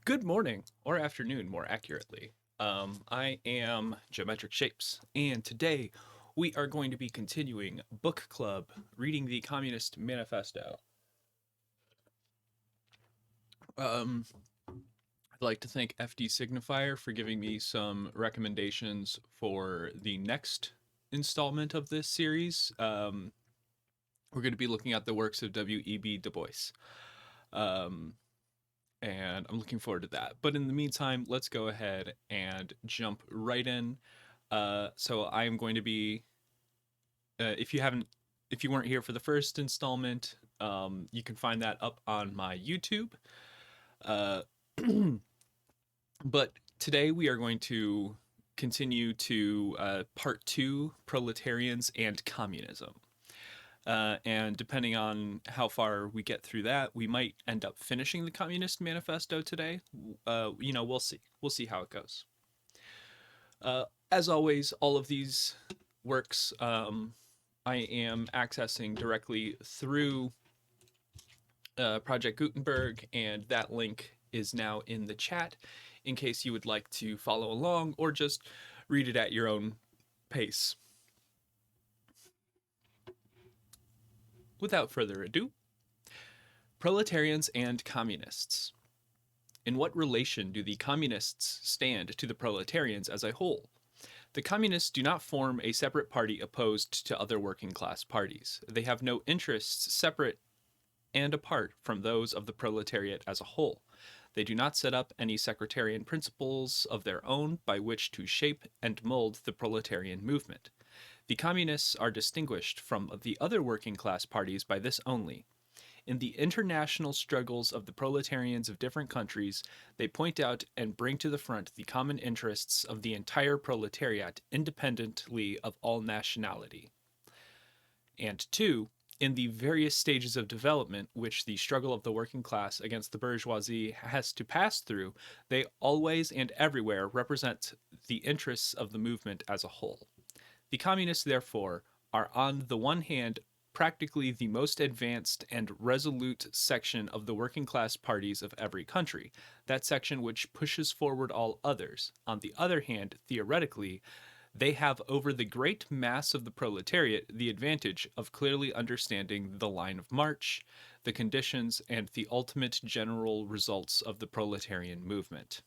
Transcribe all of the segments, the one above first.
Good morning, or afternoon, more accurately. I am Geometric Shapes, and today we are going to be continuing book club reading the Communist Manifesto. I'd like to thank FD Signifier for giving me some recommendations for the next installment of this series. We're going to be looking at the works of W.E.B. Du Bois. And I'm looking forward to that. But in the meantime, let's go ahead and jump right in. So I am going to be, if you weren't here for the first installment, you can find that up on my YouTube. Uh, but today we are going to continue to part two, proletarians and communism. And depending on how far we get through that, we might end up finishing the Communist Manifesto today. We'll see. We'll see how it goes. As always, all of these works I am accessing directly through Project Gutenberg, and that link is now in the chat in case you would like to follow along or just read it at your own pace. Without further ado, proletarians and communists. In what relation do the communists stand to the proletarians as a whole? The communists do not form a separate party opposed to other working class parties. They have no interests separate and apart from those of the proletariat as a whole. They do not set up any sectarian principles of their own by which to shape and mold the proletarian movement. The communists are distinguished from the other working class parties by this only. In the international struggles of the proletarians of different countries, they point out and bring to the front the common interests of the entire proletariat independently of all nationality. And two, in the various stages of development which the struggle of the working class against the bourgeoisie has to pass through, they always and everywhere represent the interests of the movement as a whole. The communists, therefore, are on the one hand practically the most advanced and resolute section of the working class parties of every country, that section which pushes forward all others. On the other hand, theoretically, they have over the great mass of the proletariat the advantage of clearly understanding the line of march, the conditions, and the ultimate general results of the proletarian movement.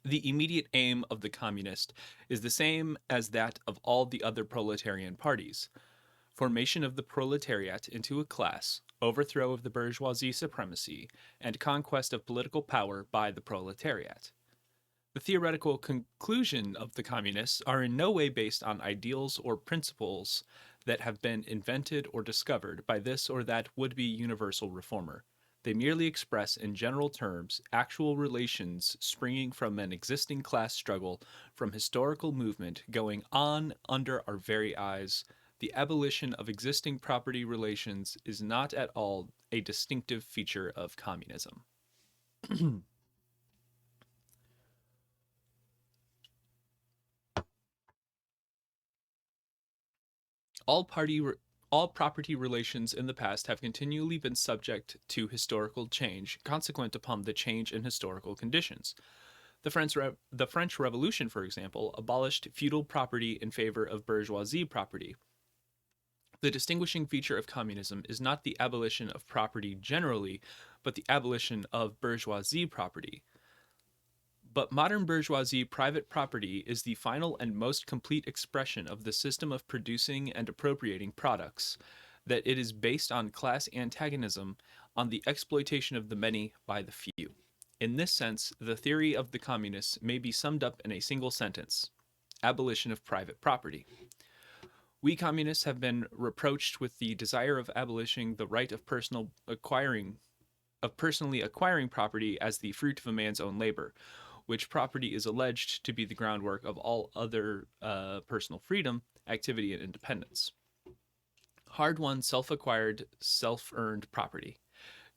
The immediate aim of the communist is the same as that of all the other proletarian parties: formation of the proletariat into a class, overthrow of the bourgeoisie supremacy, and conquest of political power by the proletariat. The theoretical conclusion of the communists are in no way based on ideals or principles that have been invented or discovered by this or that would-be universal reformer. They merely express in general terms actual relations springing from an existing class struggle, from historical movement going on under our very eyes. The abolition of existing property relations is not at all a distinctive feature of communism. All property relations in the past have continually been subject to historical change, consequent upon the change in historical conditions. The French Revolution, for example, abolished feudal property in favor of bourgeoisie property. The distinguishing feature of communism is not the abolition of property generally, but the abolition of bourgeoisie property. But modern bourgeoisie private property is the final and most complete expression of the system of producing and appropriating products, that it is based on class antagonism, on the exploitation of the many by the few. In this sense, the theory of the communists may be summed up in a single sentence: abolition of private property. We communists have been reproached with the desire of abolishing the right of personally acquiring property as the fruit of a man's own labor, which property is alleged to be the groundwork of all other personal freedom, activity, and independence. Hard-won, self-acquired, self-earned property.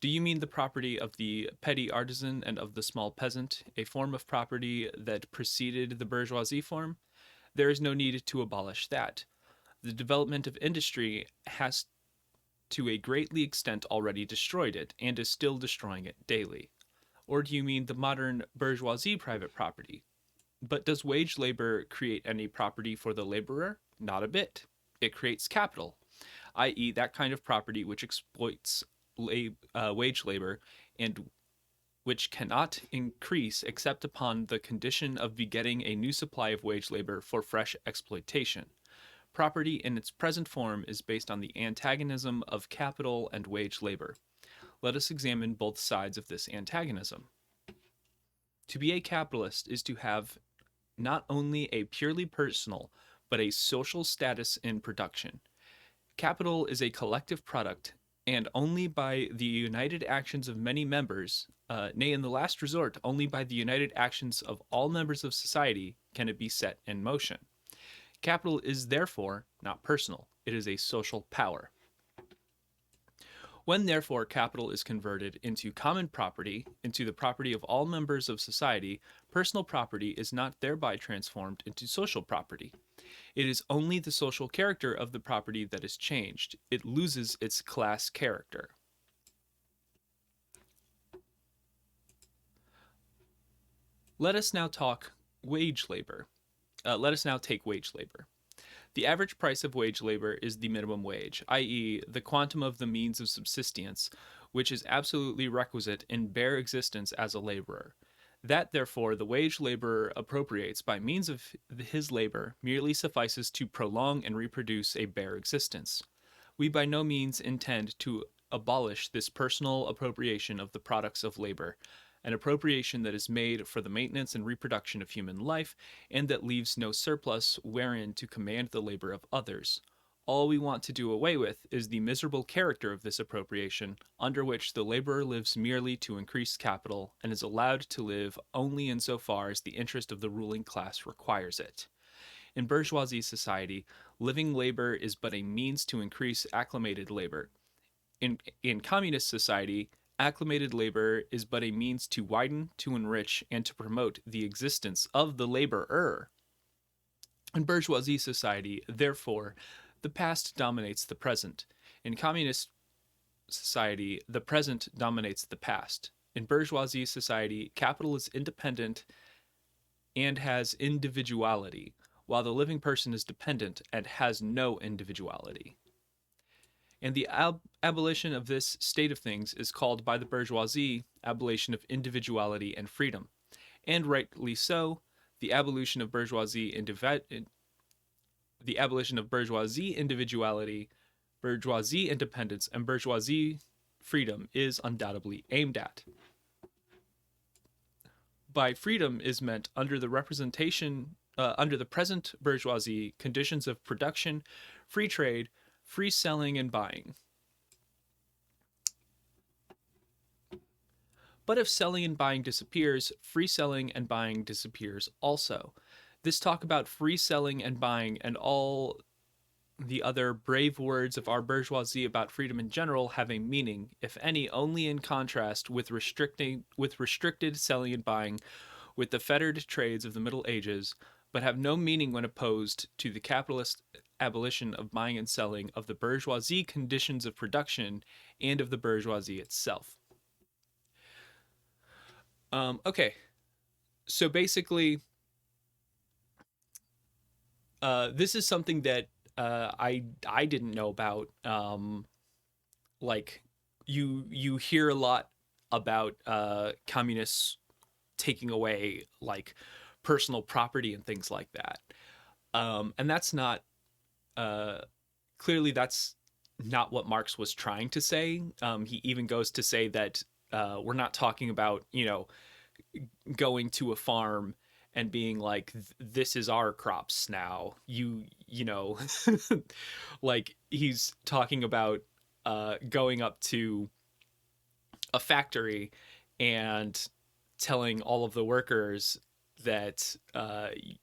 Do you mean the property of the petty artisan and of the small peasant, a form of property that preceded the bourgeoisie form? There is no need to abolish that. The development of industry has to a greatly extent already destroyed it and is still destroying it daily? Or do you mean the modern bourgeoisie private property? But does wage labor create any property for the laborer? Not a bit. It creates capital, i.e., that kind of property which exploits wage labor and which cannot increase except upon the condition of begetting a new supply of wage labor for fresh exploitation. Property in its present form is based on the antagonism of capital and wage labor. Let us examine both sides of this antagonism. To be a capitalist is to have not only a purely personal, but a social status in production. Capital is a collective product, and only by the united actions of many members, nay, in the last resort, only by the united actions of all members of society, can it be set in motion. Capital is therefore not personal, it is a social power. When, therefore, capital is converted into common property, into the property of all members of society, personal property is not thereby transformed into social property. It is only the social character of the property that is changed. It loses its class character. Let us now take wage labor. The average price of wage labor is the minimum wage, i.e., the quantum of the means of subsistence, which is absolutely requisite in bare existence as a laborer. That, therefore, the wage laborer appropriates by means of his labor merely suffices to prolong and reproduce a bare existence. We by no means intend to abolish this personal appropriation of the products of labor, an appropriation that is made for the maintenance and reproduction of human life, and that leaves no surplus wherein to command the labor of others. All we want to do away with is the miserable character of this appropriation, under which the laborer lives merely to increase capital, and is allowed to live only in so far as the interest of the ruling class requires it. In bourgeoisie society, living labor is but a means to increase acclimated labor. In communist society, acclimated labor is but a means to widen, to enrich, and to promote the existence of the laborer. In bourgeoisie society, therefore, the past dominates the present. In communist society, the present dominates the past. In bourgeoisie society, capital is independent and has individuality, while the living person is dependent and has no individuality. And the abolition of this state of things is called by the bourgeoisie abolition of individuality and freedom. And rightly so, the abolition of bourgeoisie individuality, bourgeoisie independence, and bourgeoisie freedom is undoubtedly aimed at. By freedom is meant under the present bourgeoisie conditions of production, free trade, free selling and buying. But if selling and buying disappears, free selling and buying disappears also. This talk about free selling and buying and all the other brave words of our bourgeoisie about freedom in general have a meaning, if any, only in contrast with restricted selling and buying, with the fettered trades of the Middle Ages, but have no meaning when opposed to the capitalist abolition of buying and selling, of the bourgeoisie conditions of production, and of the bourgeoisie itself. Okay, so basically, this is something that I didn't know about. Like you hear a lot about communists taking away like personal property and things like that, and that's not clearly that's not what Marx was trying to say. He even goes to say that we're not talking about going to a farm and being like, this is our crops now, you know. Like he's talking about going up to a factory and telling all of the workers that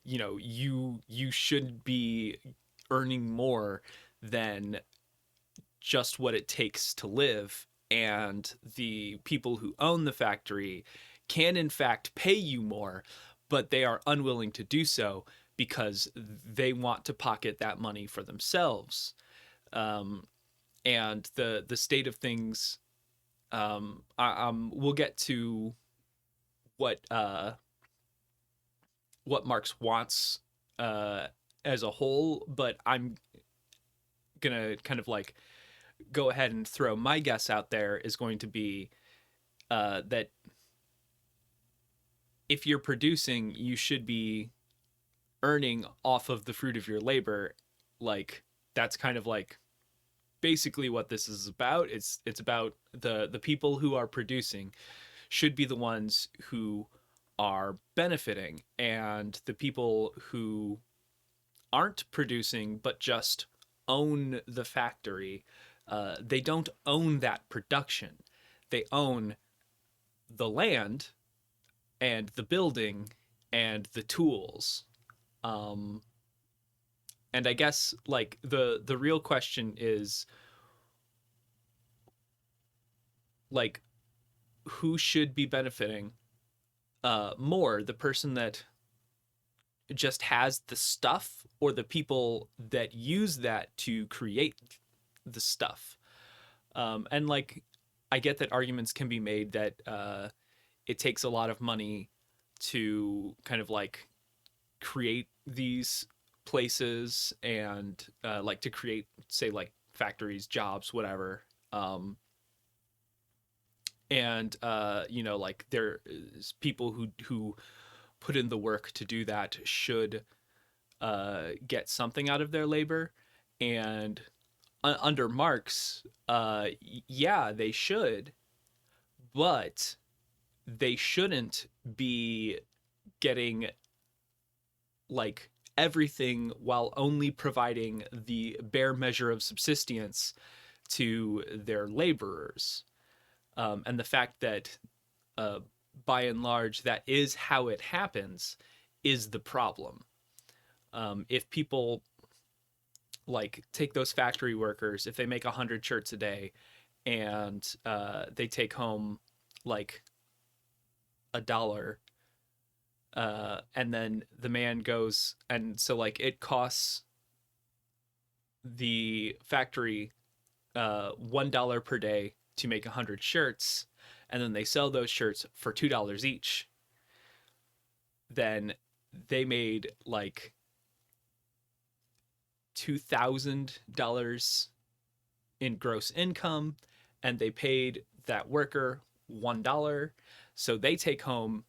you should be earning more than just what it takes to live, and the people who own the factory can in fact pay you more, but they are unwilling to do so because they want to pocket that money for themselves. and the state of things. We'll get to what what Marx wants as a whole, but I'm gonna kind of like go ahead and throw my guess out there is going to be that if you're producing, you should be earning off of the fruit of your labor. Like that's kind of like basically what this is about. It's about the people who are producing should be the ones who are benefiting, and the people who aren't producing but just own the factory, they don't own that production. They own the land and the building and the tools. Um, and I guess like the real question is like who should be benefiting more, the person that just has the stuff or the people that use that to create the stuff. And like I get that arguments can be made that it takes a lot of money to kind of like create these places and like to create, say, like factories, jobs, whatever. And you know, like there's people who put in the work to do that should get something out of their labor. And under Marx, yeah, they should, but they shouldn't be getting like everything while only providing the bare measure of subsistence to their laborers. And the fact that by and large that is how it happens is the problem. If people like take those factory workers, if they make 100 shirts a day and they take home like $1, and then the man goes, and so like it costs the factory $1 per day to make 100 shirts, and then they sell those shirts for $2 each, then they made like $2,000 in gross income, and they paid that worker $1, so they take home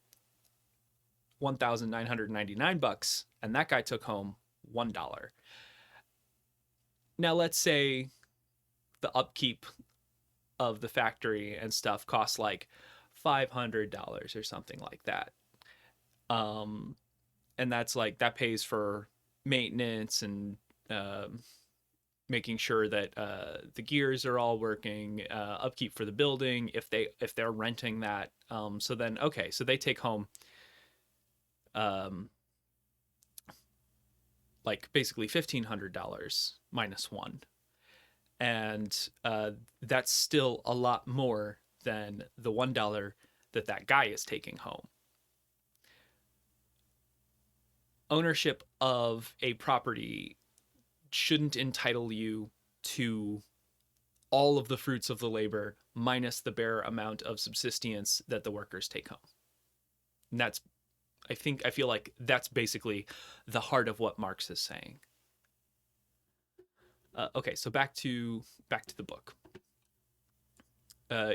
$1,999, and that guy took home $1. Now let's say the upkeep of the factory and stuff costs like $500 or something like that. And that's like that pays for maintenance and making sure that the gears are all working, upkeep for the building if they're renting that. So then okay, so they take home like basically $1,500 minus one, and that's still a lot more than the $1 that guy is taking home. Ownership of a property shouldn't entitle you to all of the fruits of the labor minus the bare amount of subsistence that the workers take home. And that's, I feel like that's basically the heart of what Marx is saying. Okay, so back to the book.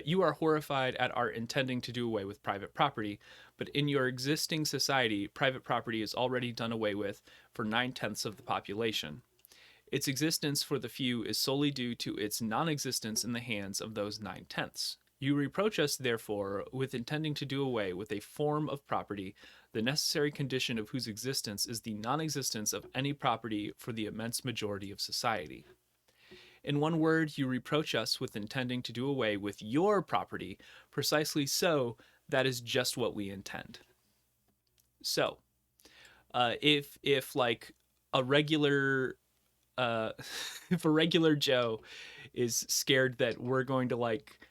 You are horrified at our intending to do away with private property, but in your existing society, private property is already done away with for 9/10 of the population. Its existence for the few is solely due to its non-existence in the hands of those 9/10. You reproach us, therefore, with intending to do away with a form of property, the necessary condition of whose existence is the non-existence of any property for the immense majority of society. In one word, you reproach us with intending to do away with your property. Precisely so, that is just what we intend. So, if like a regular, if a regular Joe is scared that we're going to like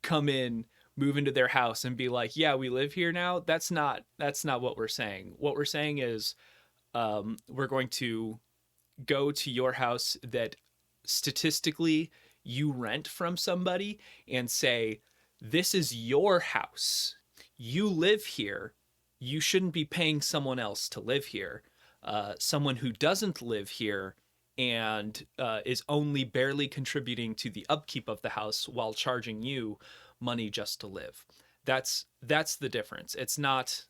come in, move into their house, and be like, "Yeah, we live here now," that's not what we're saying. What we're saying is, we're going to go to your house that statistically you rent from somebody and say, this is your house. You live here. You shouldn't be paying someone else to live here. Someone who doesn't live here and is only barely contributing to the upkeep of the house while charging you money just to live. That's the difference. It's not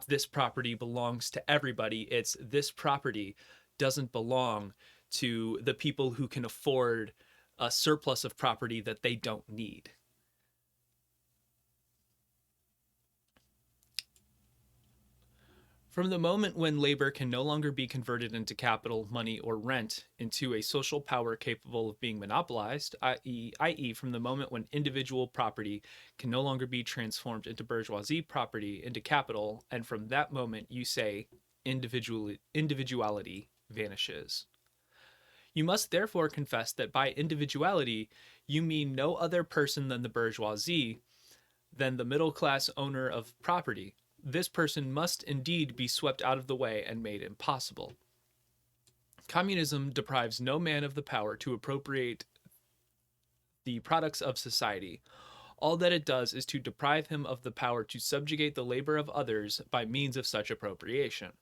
this property belongs to everybody. It's this property doesn't belong to the people who can afford a surplus of property that they don't need. From the moment when labor can no longer be converted into capital, money, or rent into a social power capable of being monopolized, i.e., from the moment when individual property can no longer be transformed into bourgeoisie property, into capital, and from that moment you say individuality vanishes. You must therefore confess that by individuality you mean no other person than the bourgeoisie, than the middle class owner of property. This person must indeed be swept out of the way and made impossible. Communism deprives no man of the power to appropriate the products of society. All that it does is to deprive him of the power to subjugate the labor of others by means of such appropriation.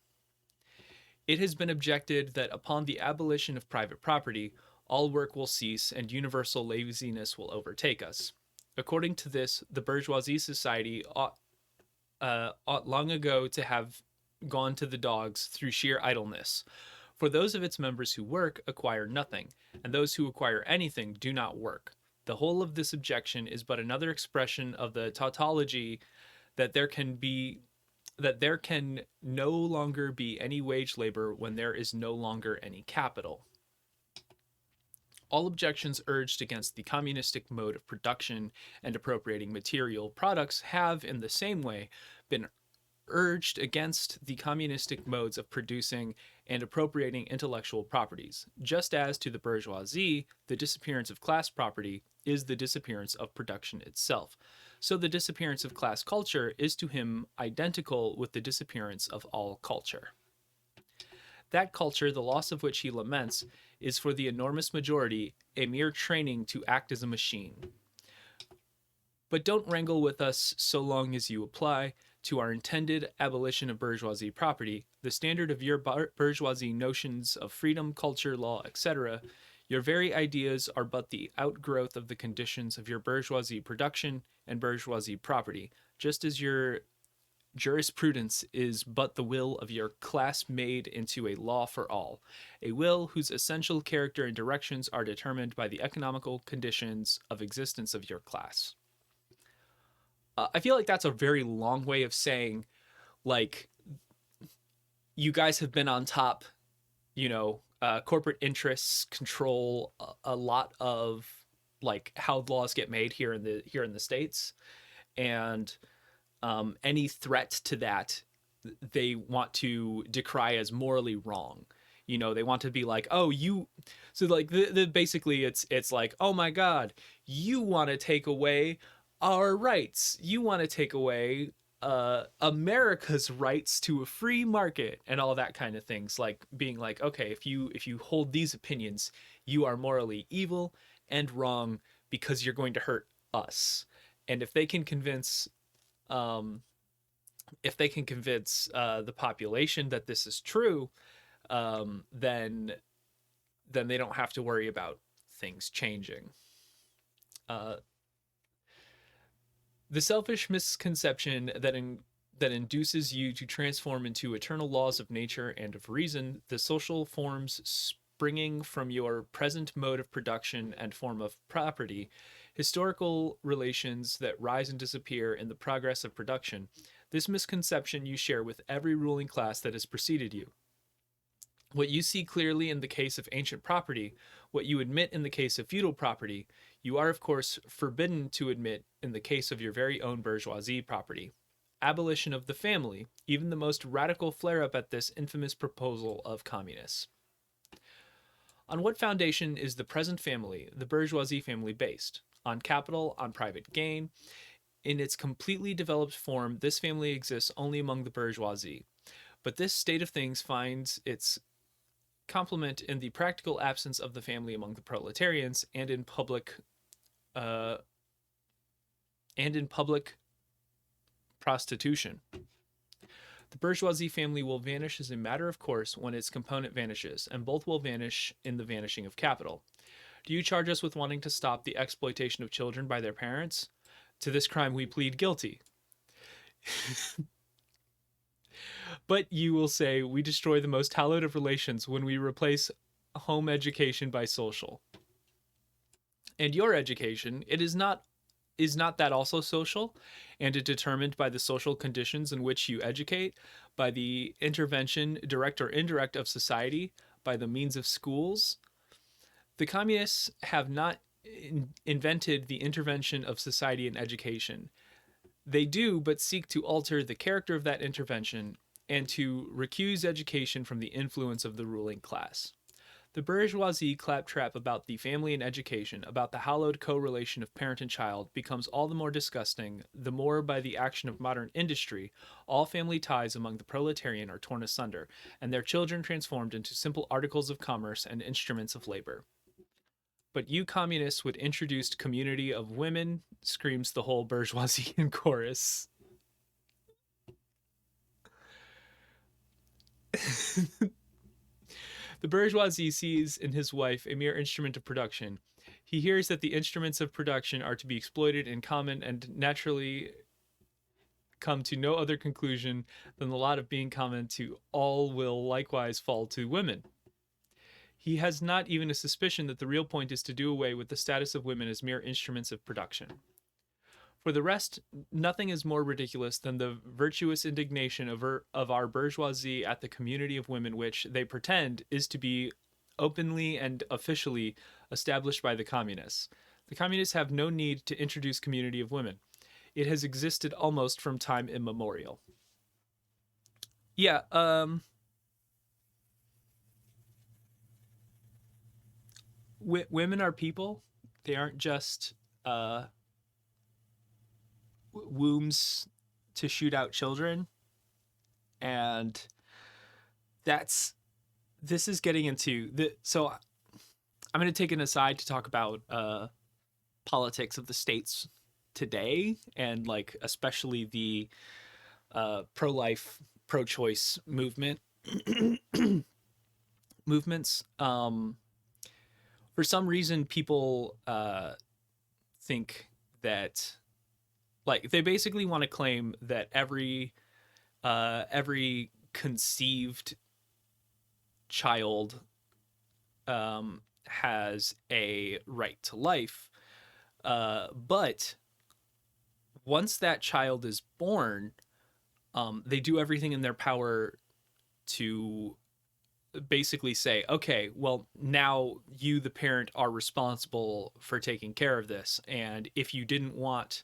It has been objected that upon the abolition of private property, all work will cease and universal laziness will overtake us. According to this, the bourgeoisie society ought long ago to have gone to the dogs through sheer idleness. For those of its members who work acquire nothing, and those who acquire anything do not work. The whole of this objection is but another expression of the tautology that there can no longer be any wage labor when there is no longer any capital. All objections urged against the communistic mode of production and appropriating material products have, in the same way, been urged against the communistic modes of producing and appropriating intellectual properties, just as to the bourgeoisie, the disappearance of class property is the disappearance of production itself. So the disappearance of class culture is to him identical with the disappearance of all culture. That culture, the loss of which he laments, is for the enormous majority a mere training to act as a machine. But don't wrangle with us so long as you apply to our intended abolition of bourgeoisie property the standard of your bourgeoisie notions of freedom, culture, law, etc. Your very ideas are but the outgrowth of the conditions of your bourgeoisie production and bourgeoisie property, just as your jurisprudence is but the will of your class made into a law for all, a will whose essential character and directions are determined by the economical conditions of existence of your class. I feel like that's a very long way of saying, like, you guys have been on top, corporate interests control a lot of like how laws get made here in the States, and any threat to that they want to decry as morally wrong. They want to be like, oh, you, so like basically it's like, oh my god, you want to take away our rights, you want to take away America's rights to a free market and all that kind of things, like being like, okay, if you hold these opinions, you are morally evil and wrong because you're going to hurt us. And if they can convince the population that this is true, then they don't have to worry about things changing. The selfish misconception that induces you to transform into eternal laws of nature and of reason the social forms springing from your present mode of production and form of property, historical relations that rise and disappear in the progress of production, this misconception you share with every ruling class that has preceded you. What you see clearly in the case of ancient property, what you admit in the case of feudal property, you are of course forbidden to admit in the case of your very own bourgeoisie property. Abolition of the family, even the most radical flare-up at this infamous proposal of communists. On what foundation is the present family, the bourgeoisie family, based? On capital, on private gain. In its completely developed form, this family exists only among the bourgeoisie. But this state of things finds its complement in the practical absence of the family among the proletarians and in public prostitution. The bourgeoisie family will vanish as a matter of course when its component vanishes, and both will vanish in the vanishing of capital. Do you charge us with wanting to stop the exploitation of children by their parents? To this crime we plead guilty. But you will say we destroy the most hallowed of relations when we replace home education by social. And your education, it is not that also social, and it determined by the social conditions in which you educate, by the intervention, direct or indirect, of society, by the means of schools? The communists have not invented the intervention of society in education. They do but seek to alter the character of that intervention and to recuse education from the influence of the ruling class. The bourgeoisie claptrap about the family and education, about the hallowed co-relation of parent and child, becomes all the more disgusting, the more by the action of modern industry, all family ties among the proletarian are torn asunder, and their children transformed into simple articles of commerce and instruments of labor. But you communists would introduce community of women, screams the whole bourgeoisie in chorus. The bourgeoisie sees in his wife a mere instrument of production. He hears that the instruments of production are to be exploited in common, and naturally come to no other conclusion than the lot of being common to all will likewise fall to women. He has not even a suspicion that the real point is to do away with the status of women as mere instruments of production. For the rest, nothing is more ridiculous than the virtuous indignation of our bourgeoisie at the community of women which, they pretend, is to be openly and officially established by the communists. The communists have no need to introduce community of women. It has existed almost from time immemorial. Yeah, women are people. They aren't just wombs to shoot out children. And this is getting into so I'm going to take an aside to talk about politics of the states today, and like especially the pro-life, pro-choice movements. For some reason, people think that, like, they basically want to claim that every conceived child has a right to life, but once that child is born, they do everything in their power to basically say, okay, well, now you, the parent, are responsible for taking care of this. And if you didn't want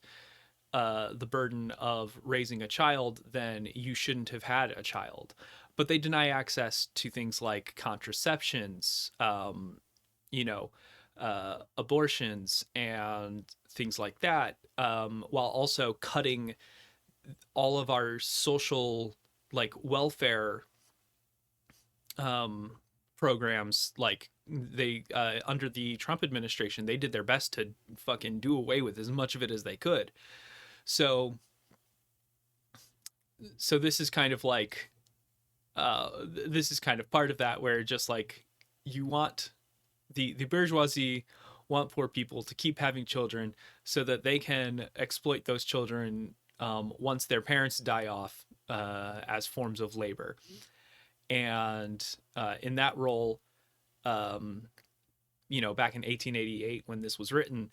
the burden of raising a child, then you shouldn't have had a child. But they deny access to things like contraceptions, abortions and things like that, while also cutting all of our social, like, welfare programs. Like, they under the Trump administration, they did their best to fucking do away with as much of it as they could. So this is kind of like this is kind of part of that, where just like you want the bourgeoisie want poor people to keep having children so that they can exploit those children once their parents die off as forms of labor. And in that role, back in 1888, when this was written,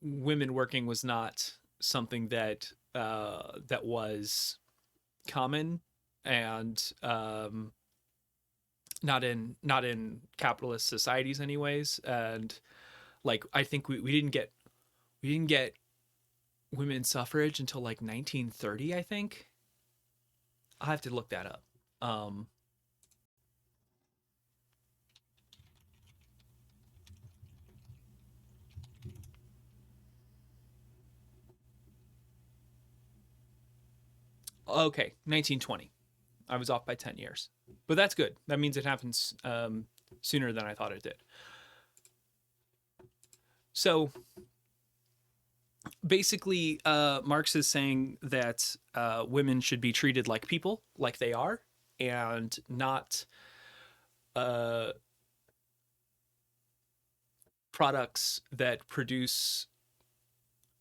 women working was not something that was common, and not in capitalist societies anyways. And like, I think we didn't get women's suffrage until like 1930, I think. I'll have to look that up. Okay, 1920. I was off by 10 years. But that's good. That means it happens sooner than I thought it did. So basically, Marx is saying that women should be treated like people, like they are, and not uh, products that produce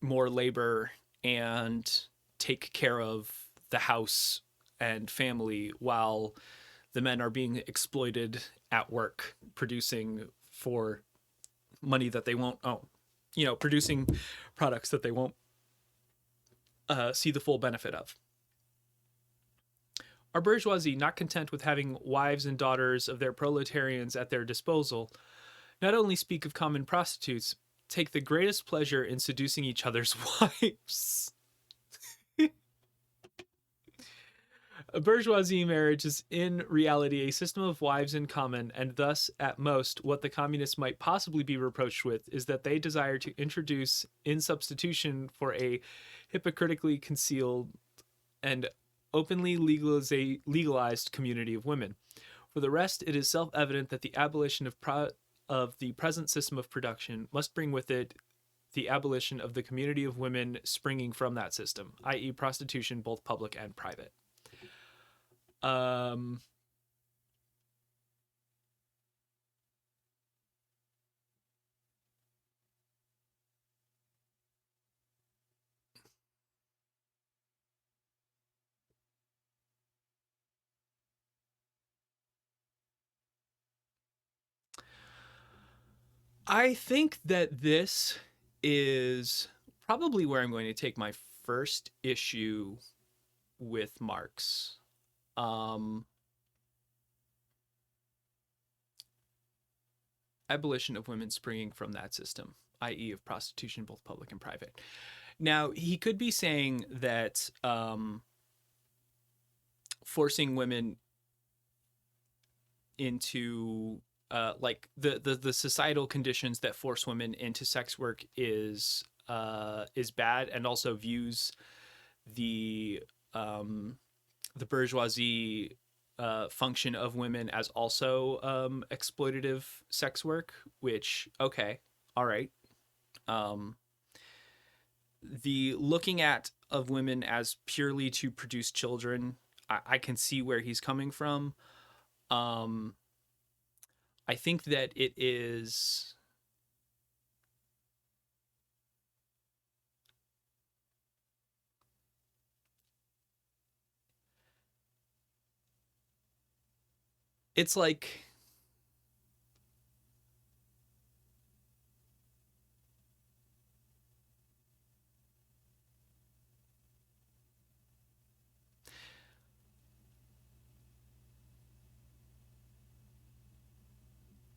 more labor and take care of the house and family while the men are being exploited at work producing for money that they won't own, producing products that they won't see the full benefit of. Our bourgeoisie, not content with having wives and daughters of their proletarians at their disposal, not only speak of common prostitutes, take the greatest pleasure in seducing each other's wives. A bourgeoisie marriage is in reality a system of wives in common, and thus, at most, what the communists might possibly be reproached with is that they desire to introduce, in substitution for a hypocritically concealed and openly legalized community of women. For the rest, it is self-evident that the abolition of the present system of production must bring with it the abolition of the community of women springing from that system, i.e., prostitution, both public and private. I think that this is probably where I'm going to take my first issue with Marx. Abolition of women springing from that system, i.e., of prostitution, both public and private. Now, he could be saying that forcing women into like the societal conditions that force women into sex work is bad, and also views the bourgeoisie function of women as also exploitative sex work, which, okay, all right. The looking at of women as purely to produce children, I can see where he's coming from. I think that it is it's like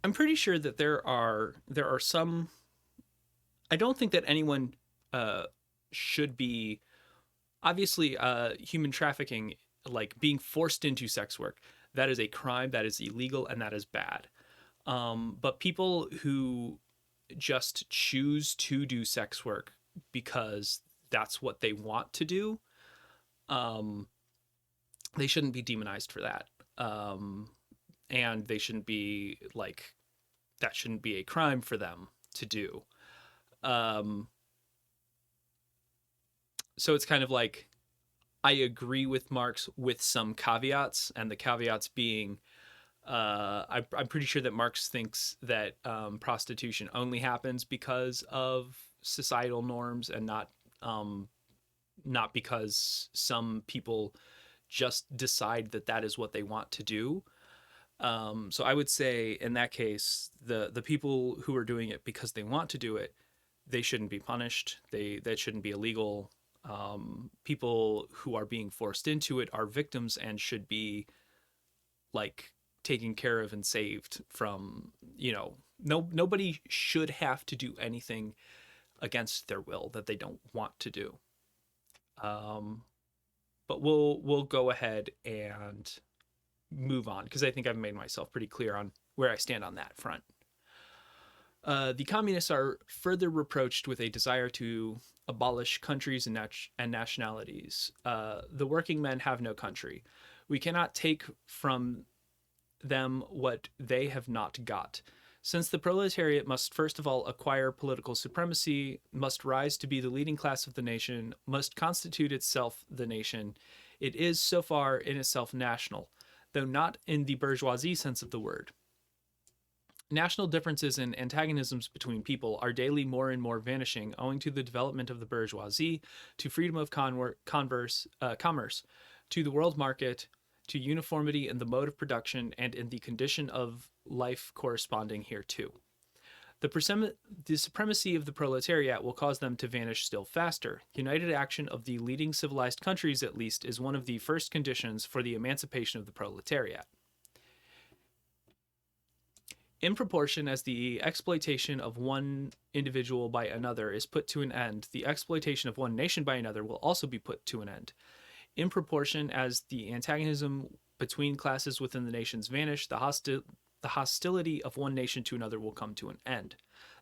I'm pretty sure that there are some. I don't think that anyone should be, obviously, human trafficking, like being forced into sex work. That is a crime. That is illegal, and that is bad. But people who just choose to do sex work because that's what they want to do, they shouldn't be demonized for that. And they shouldn't be like, that shouldn't be a crime for them to do. So it's kind of like, I agree with Marx with some caveats, and the caveats being, I'm pretty sure that Marx thinks that prostitution only happens because of societal norms, and not because some people just decide that that is what they want to do. So I would say in that case, the people who are doing it because they want to do it, they shouldn't be punished. That shouldn't be illegal. People who are being forced into it are victims and should be like taken care of and saved from, nobody should have to do anything against their will that they don't want to do. But we'll go ahead and move on, because I think I've made myself pretty clear on where I stand on that front. The communists are further reproached with a desire to abolish countries and nationalities. The working men have no country. We cannot take from them what they have not got. Since the proletariat must first of all acquire political supremacy, must rise to be the leading class of the nation, must constitute itself the nation, it is so far in itself national, though not in the bourgeoisie sense of the word. National differences and antagonisms between people are daily more and more vanishing owing to the development of the bourgeoisie, to freedom of commerce, to the world market, to uniformity in the mode of production and in the condition of life corresponding hereto. The supremacy of the proletariat will cause them to vanish still faster. United action of the leading civilized countries, at least, is one of the first conditions for the emancipation of the proletariat. In proportion as the exploitation of one individual by another is put to an end, the exploitation of one nation by another will also be put to an end. In proportion as the antagonism between classes within the nations vanish, the hostility of one nation to another will come to an end.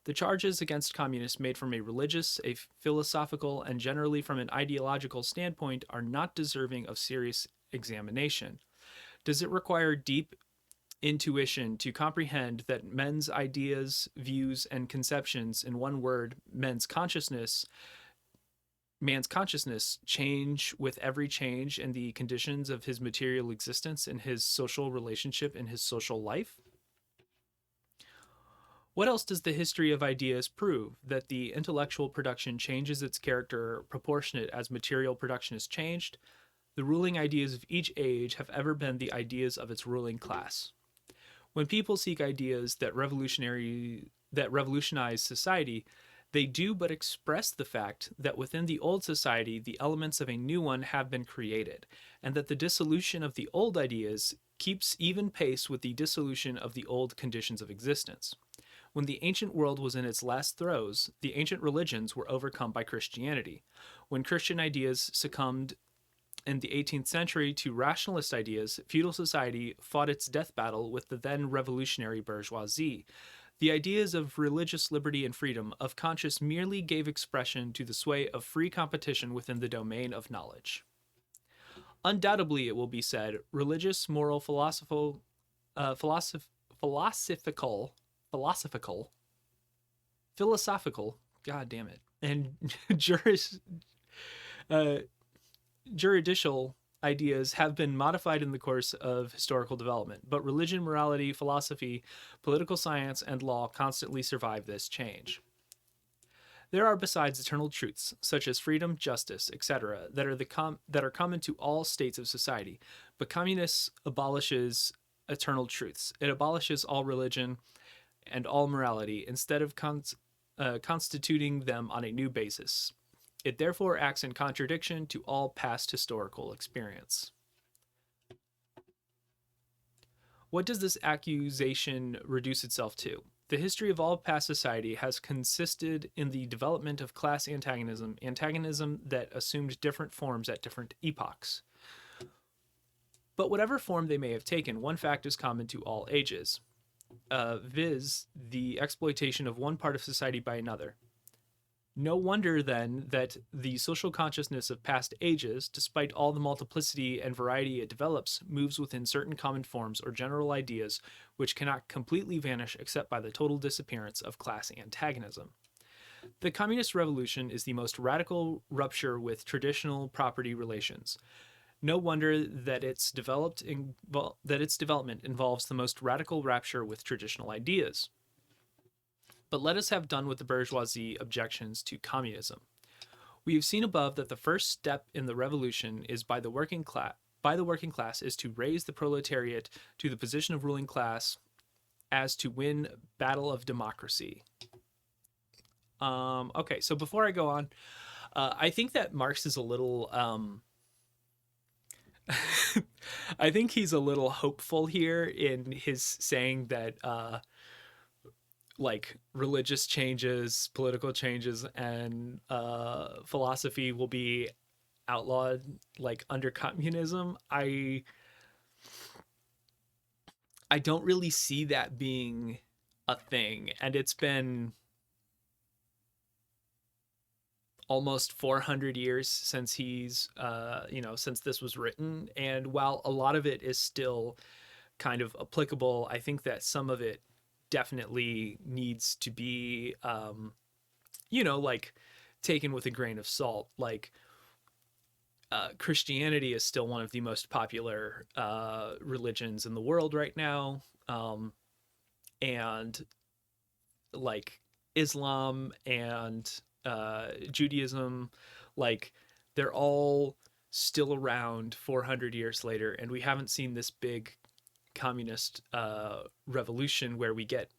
The charges against communists made from a religious, a philosophical, and generally from an ideological standpoint are not deserving of serious examination. Does it require deep intuition to comprehend that men's ideas, views, and conceptions, in one word, man's consciousness, change with every change in the conditions of his material existence, in his social relationship, in his social life? What else does the history of ideas prove? That the intellectual production changes its character proportionate as material production is changed? The ruling ideas of each age have ever been the ideas of its ruling class. When people seek ideas that revolutionize society, they do but express the fact that within the old society the elements of a new one have been created, and that the dissolution of the old ideas keeps even pace with the dissolution of the old conditions of existence. When the ancient world was in its last throes, the ancient religions were overcome by Christianity. When Christian ideas succumbed in the 18th century to rationalist ideas, feudal society fought its death battle with the then revolutionary bourgeoisie. The ideas of religious liberty and freedom of conscience merely gave expression to the sway of free competition within the domain of knowledge. Undoubtedly, it will be said, religious, moral, philosophical, god damn it, and juridical ideas have been modified in the course of historical development, but religion, morality, philosophy, political science, and law constantly survive this change. There are besides eternal truths, such as freedom, justice, etc., that are common to all states of society, but communism abolishes eternal truths. It abolishes all religion and all morality instead of constituting them on a new basis. It therefore acts in contradiction to all past historical experience. What does this accusation reduce itself to? The history of all past society has consisted in the development of class antagonism that assumed different forms at different epochs. But whatever form they may have taken, one fact is common to all ages, viz., the exploitation of one part of society by another. No wonder, then, that the social consciousness of past ages, despite all the multiplicity and variety it develops, moves within certain common forms or general ideas which cannot completely vanish except by the total disappearance of class antagonism. The Communist Revolution is the most radical rupture with traditional property relations. No wonder that its development involves the most radical rupture with traditional ideas. But let us have done with the bourgeoisie objections to communism. We have seen above that the first step in the revolution is by the working class is to raise the proletariat to the position of ruling class as to win battle of democracy. Okay, so before I go on, I think that Marx is a little I think he's a little hopeful here in his saying that like religious changes, political changes, and philosophy will be outlawed like under communism. I don't really see that being a thing, and it's been almost 400 years since since this was written. And while a lot of it is still kind of applicable, I think that some of it definitely needs to be, like taken with a grain of salt. Like, Christianity is still one of the most popular religions in the world right now. And like Islam and Judaism, like they're all still around 400 years later, and we haven't seen this big communist revolution where we get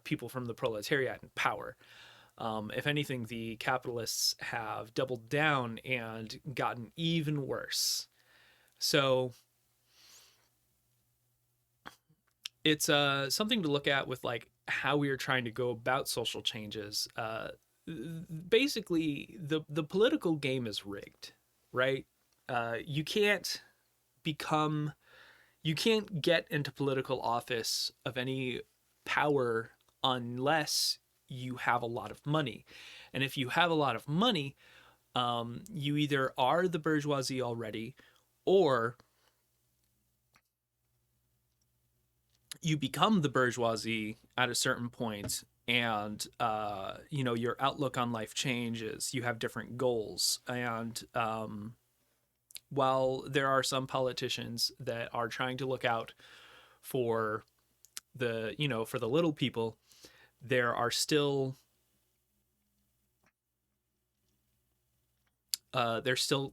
people from the proletariat in power. If anything, the capitalists have doubled down and gotten even worse. So it's something to look at with like how we are trying to go about social changes. Basically, the political game is rigged, right? You can't get into political office of any power unless you have a lot of money. And if you have a lot of money, you either are the bourgeoisie already, or you become the bourgeoisie at a certain point, and your outlook on life changes. You have different goals, and while there are some politicians that are trying to look out for the little people, there are still they're still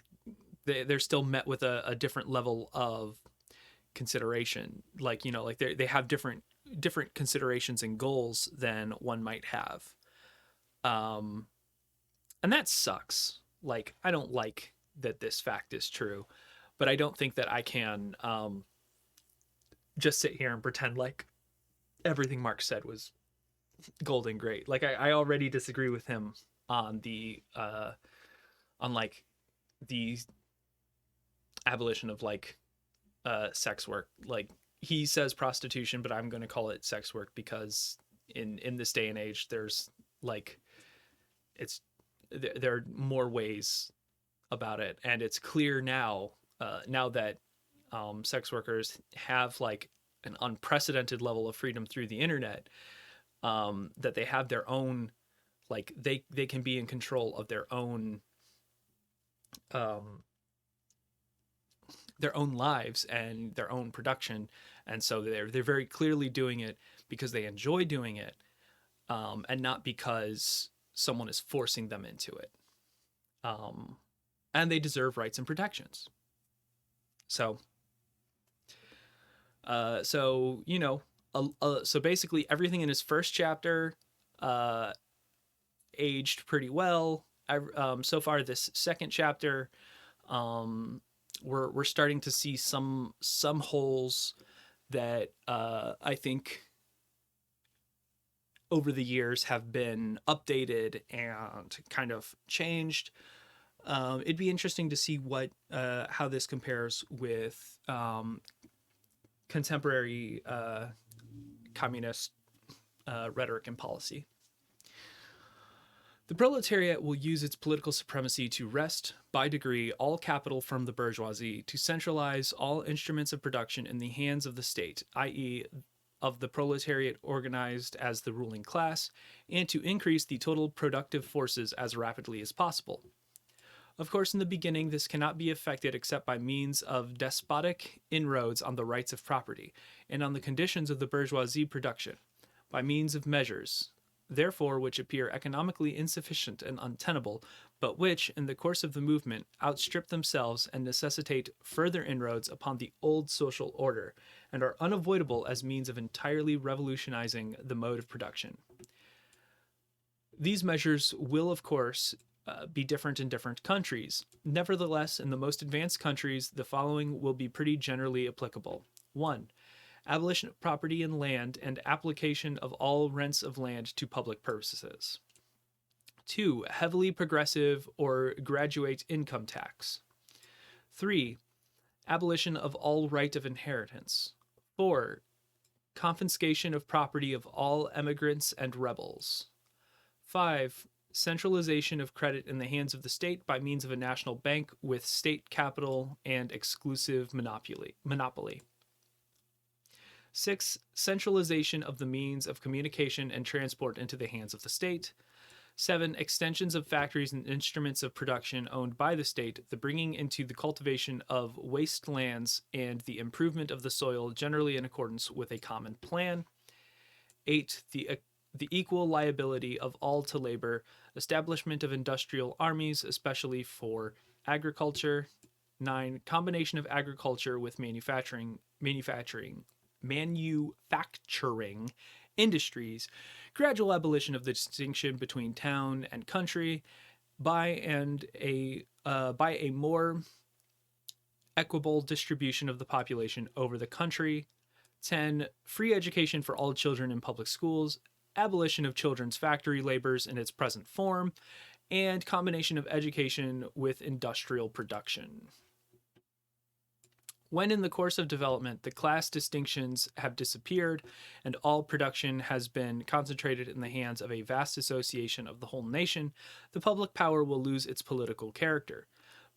met with a different level of consideration. Like, they have different considerations and goals than one might have, and that sucks. Like, I don't like that this fact is true, but I don't think that I can just sit here and pretend like everything Marx said was golden great. Like, I already disagree with him on the like the abolition of like sex work. Like, he says prostitution, but I'm going to call it sex work because in this day and age, there's like, there are more ways about it, and it's clear now that sex workers have like an unprecedented level of freedom through the internet, that they have their own, like they can be in control of their own lives and their own production. And so they're very clearly doing it because they enjoy doing it, and not because someone is forcing them into it. And they deserve rights and protections. So so basically everything in his first chapter aged pretty well. So far, this second chapter, we're starting to see some holes that I think over the years have been updated and kind of changed. It'd be interesting to see how this compares with contemporary communist rhetoric and policy. The proletariat will use its political supremacy to wrest, by degree, all capital from the bourgeoisie, to centralize all instruments of production in the hands of the state, i.e., of the proletariat organized as the ruling class, and to increase the total productive forces as rapidly as possible. Of course, in the beginning, this cannot be effected except by means of despotic inroads on the rights of property, and on the conditions of the bourgeoisie production, by means of measures, therefore, which appear economically insufficient and untenable, but which, in the course of the movement, outstrip themselves and necessitate further inroads upon the old social order, and are unavoidable as means of entirely revolutionizing the mode of production. These measures will, of course, be different in different countries. Nevertheless, in the most advanced countries, the following will be pretty generally applicable. 1. Abolition of property in land and application of all rents of land to public purposes. 2. Heavily progressive or graduate income tax. 3. Abolition of all right of inheritance. 4. Confiscation of property of all emigrants and rebels. 5. centralization of credit in the hands of the state by means of a national bank with state capital and exclusive monopoly. 6. Centralization of the means of communication and transport into the hands of the state. 7. Extensions of factories and instruments of production owned by the state, the bringing into the cultivation of waste lands and the improvement of the soil generally in accordance with a common plan. 8. The equal liability of all to labor, establishment of industrial armies, especially for agriculture. 9. Combination of agriculture with manufacturing industries, gradual abolition of the distinction between town and country by a more equitable distribution of the population over the country. 10. Free education for all children in public schools, abolition of children's factory labors in its present form, and combination of education with industrial production. When in the course of development the class distinctions have disappeared and all production has been concentrated in the hands of a vast association of the whole nation, the public power will lose its political character.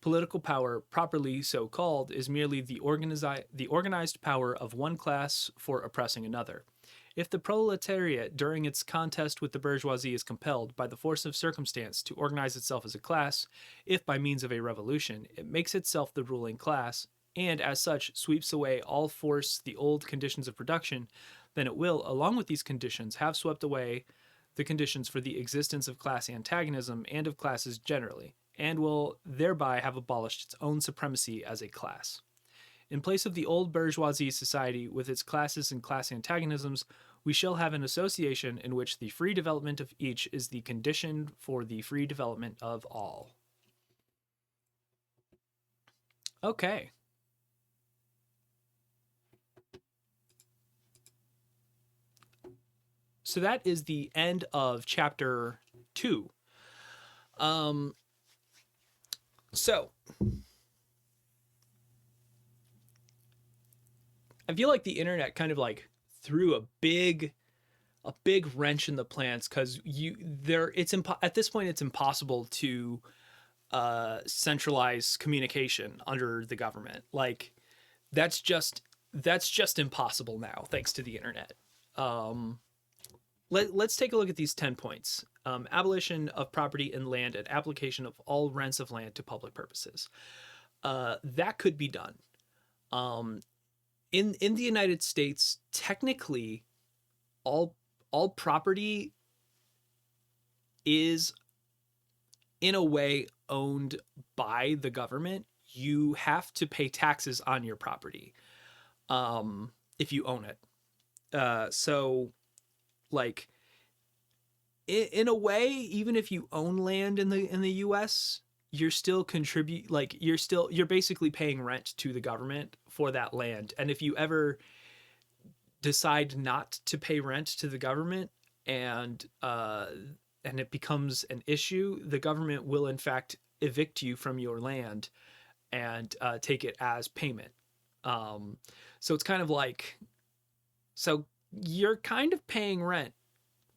Political power, properly so called, is merely the organized power of one class for oppressing another. If the proletariat, during its contest with the bourgeoisie, is compelled, by the force of circumstance, to organize itself as a class, if by means of a revolution, it makes itself the ruling class, and as such sweeps away all force the old conditions of production, then it will, along with these conditions, have swept away the conditions for the existence of class antagonism and of classes generally, and will thereby have abolished its own supremacy as a class. In place of the old bourgeoisie society with its classes and class antagonisms, we shall have an association in which the free development of each is the condition for the free development of all. Okay. So that is the end of chapter 2. So I feel like the internet kind of like threw a big wrench in the plans, because at this point it's impossible to centralize communication under the government. Like that's just impossible now, thanks to the internet. Let's take a look at these 10 points. Abolition of property in land and application of all rents of land to public purposes. That could be done. In the United States, technically, all property is in a way owned by the government. You have to pay taxes on your property if you own it. So like in a way, even if you own land in the US, you're still you're basically paying rent to the government for that land. And if you ever decide not to pay rent to the government and it becomes an issue, the government will in fact evict you from your land and take it as payment. So it's kind of like, so you're kind of paying rent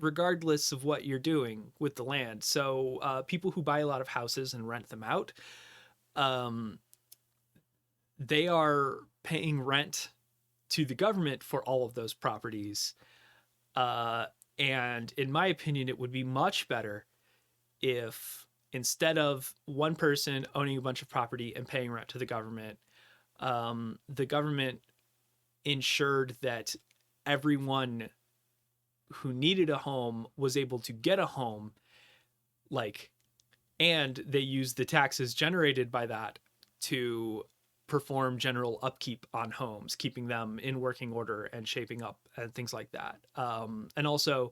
regardless of what you're doing with the land. So people who buy a lot of houses and rent them out, they are paying rent to the government for all of those properties. And in my opinion, it would be much better if instead of one person owning a bunch of property and paying rent to the government ensured that everyone who needed a home was able to get a home, and they used the taxes generated by that to perform general upkeep on homes, keeping them in working order and shaping up and things like that. And also,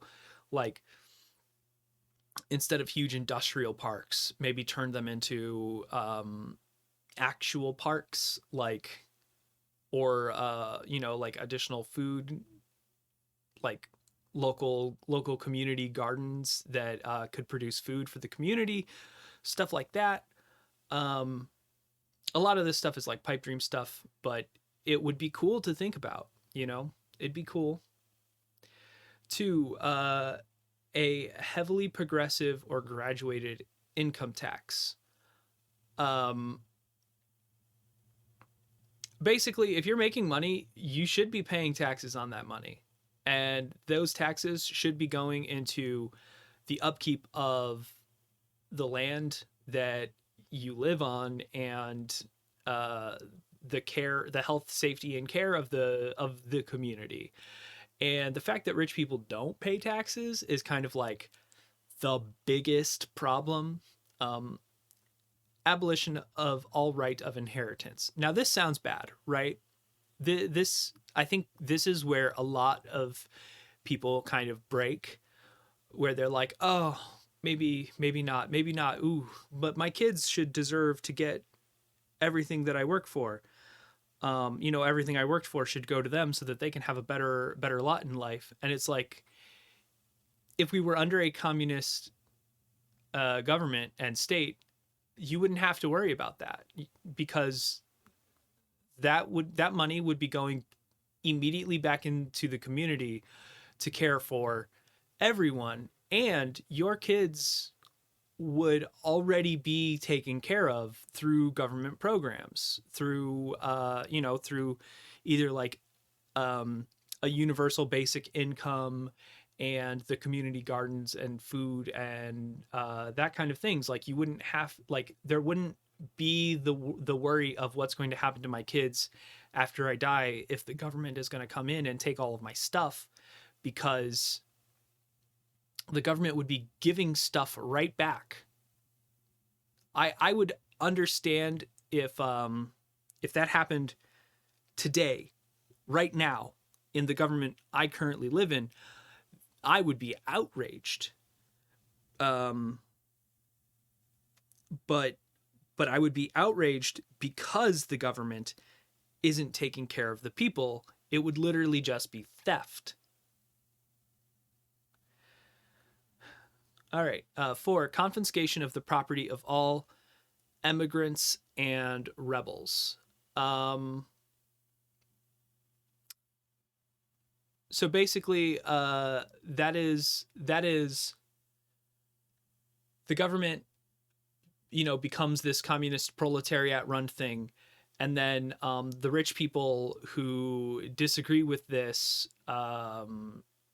instead of huge industrial parks, maybe turn them into actual parks, or additional food, local community gardens that could produce food for the community, stuff like that. A lot of this stuff is pipe dream stuff, but it would be cool to think about, it'd be cool. 2, a heavily progressive or graduated income tax. Um, Basically, if you're making money, you should be paying taxes on that money. And those taxes should be going into the upkeep of the land that you live on, and uh, the health, safety, and care of the community. And the fact that rich people don't pay taxes is kind of like the biggest problem. Um, Abolition of all right of inheritance. Now, this sounds bad, right? This, I think, this is where a lot of people kind of break, where they're like, oh, maybe not, maybe not. Ooh, but my kids should deserve to get everything that I work for. Everything I worked for should go to them so that they can have a better lot in life. And it's like, if we were under a communist government and state, you wouldn't have to worry about that, because that money would be going immediately back into the community to care for everyone, and your kids would already be taken care of through government programs, through through either like a universal basic income and the community gardens and food and that kind of things. Like, you wouldn't have, like, there wouldn't be the worry of what's going to happen to my kids after I die if the government is going to come in and take all of my stuff, because the government would be giving stuff right back. I would understand if that happened today, right now, in the government I currently live in. I would be outraged. But I would be outraged because the government isn't taking care of the people. It would literally just be theft. All right. 4, confiscation of the property of all emigrants and rebels. So basically, that is the government, becomes this communist proletariat run thing. And then the rich people who disagree with this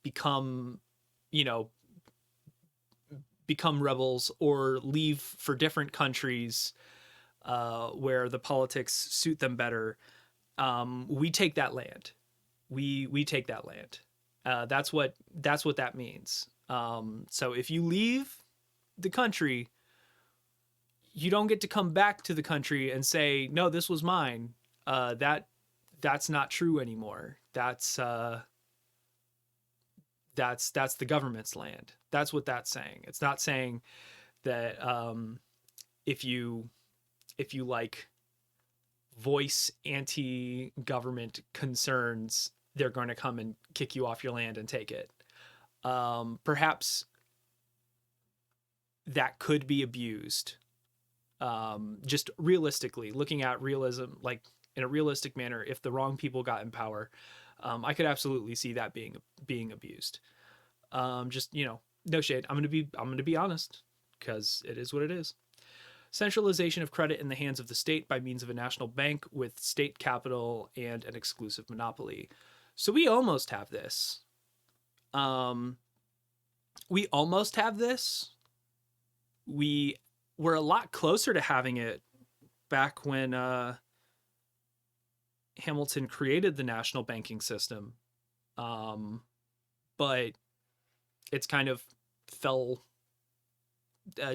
become rebels or leave for different countries where the politics suit them better. We take that land. We take that land. That's what that means. So if you leave the country, you don't get to come back to the country and say, no, this was mine. That's not true anymore. That's the government's land. That's what that's saying. It's not saying that if you like voice anti-government concerns, they're going to come and kick you off your land and take it. Perhaps that could be abused. Just realistically, looking at realism, like in a realistic manner, if the wrong people got in power, I could absolutely see that being abused. Just, no shade. I'm going to be honest, because it is what it is. Centralization of credit in the hands of the state by means of a national bank with state capital and an exclusive monopoly. So we almost have this. We almost have this. We were a lot closer to having it back when Hamilton created the national banking system. But it's kind of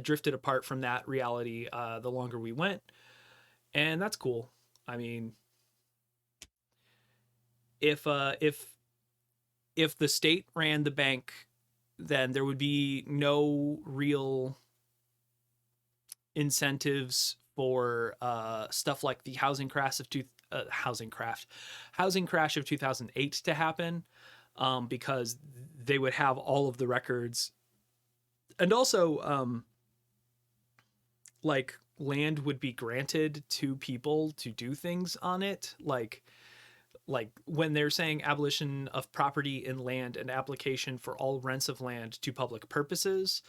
drifted apart from that reality the longer we went. And that's cool. I mean, if the state ran the bank, then there would be no real incentives for stuff like the housing crash of 2008 to happen, because they would have all of the records, and also like land would be granted to people to do things on it, like like when they're saying abolition of property in land and application for all rents of land to public purposes,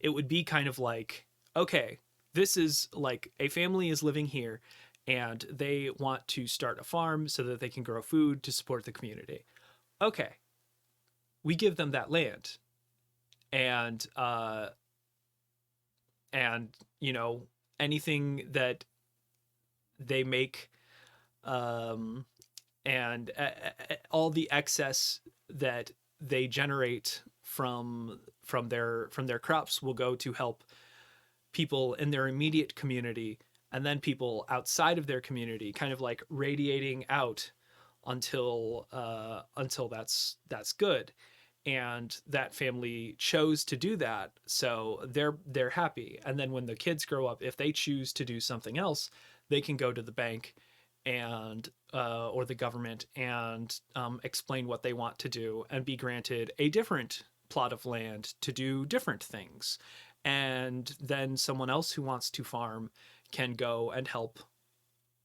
it would be kind of like, okay, this is like a family is living here and they want to start a farm so that they can grow food to support the community. Okay, we give them that land, and and you know, anything that they make, um and all the excess that they generate from their crops will go to help people in their immediate community, and then people outside of their community, kind of like radiating out until that's good. And that family chose to do that, so they're happy. And then when the kids grow up, if they choose to do something else, they can go to the bank and or the government and explain what they want to do and be granted a different plot of land to do different things. And then someone else who wants to farm can go and help,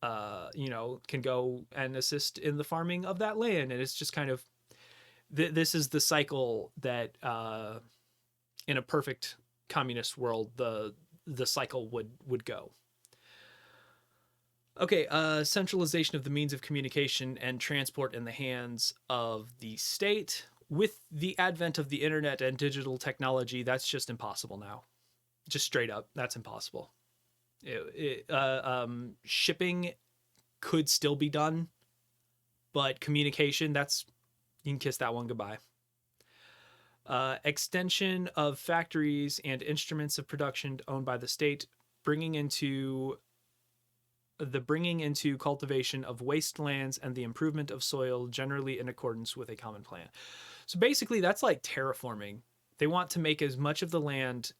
can go and assist in the farming of that land. And it's just kind of, this is the cycle that in a perfect communist world, the cycle would go. Okay, centralization of the means of communication and transport in the hands of the state. With the advent of the internet and digital technology, that's just impossible now. Just straight up, that's impossible. Shipping could still be done, but communication, you can kiss that one goodbye. Extension of factories and instruments of production owned by the state, bringing into cultivation of wastelands and the improvement of soil generally in accordance with a common plan. So basically, that's like terraforming. They want to make as much of the land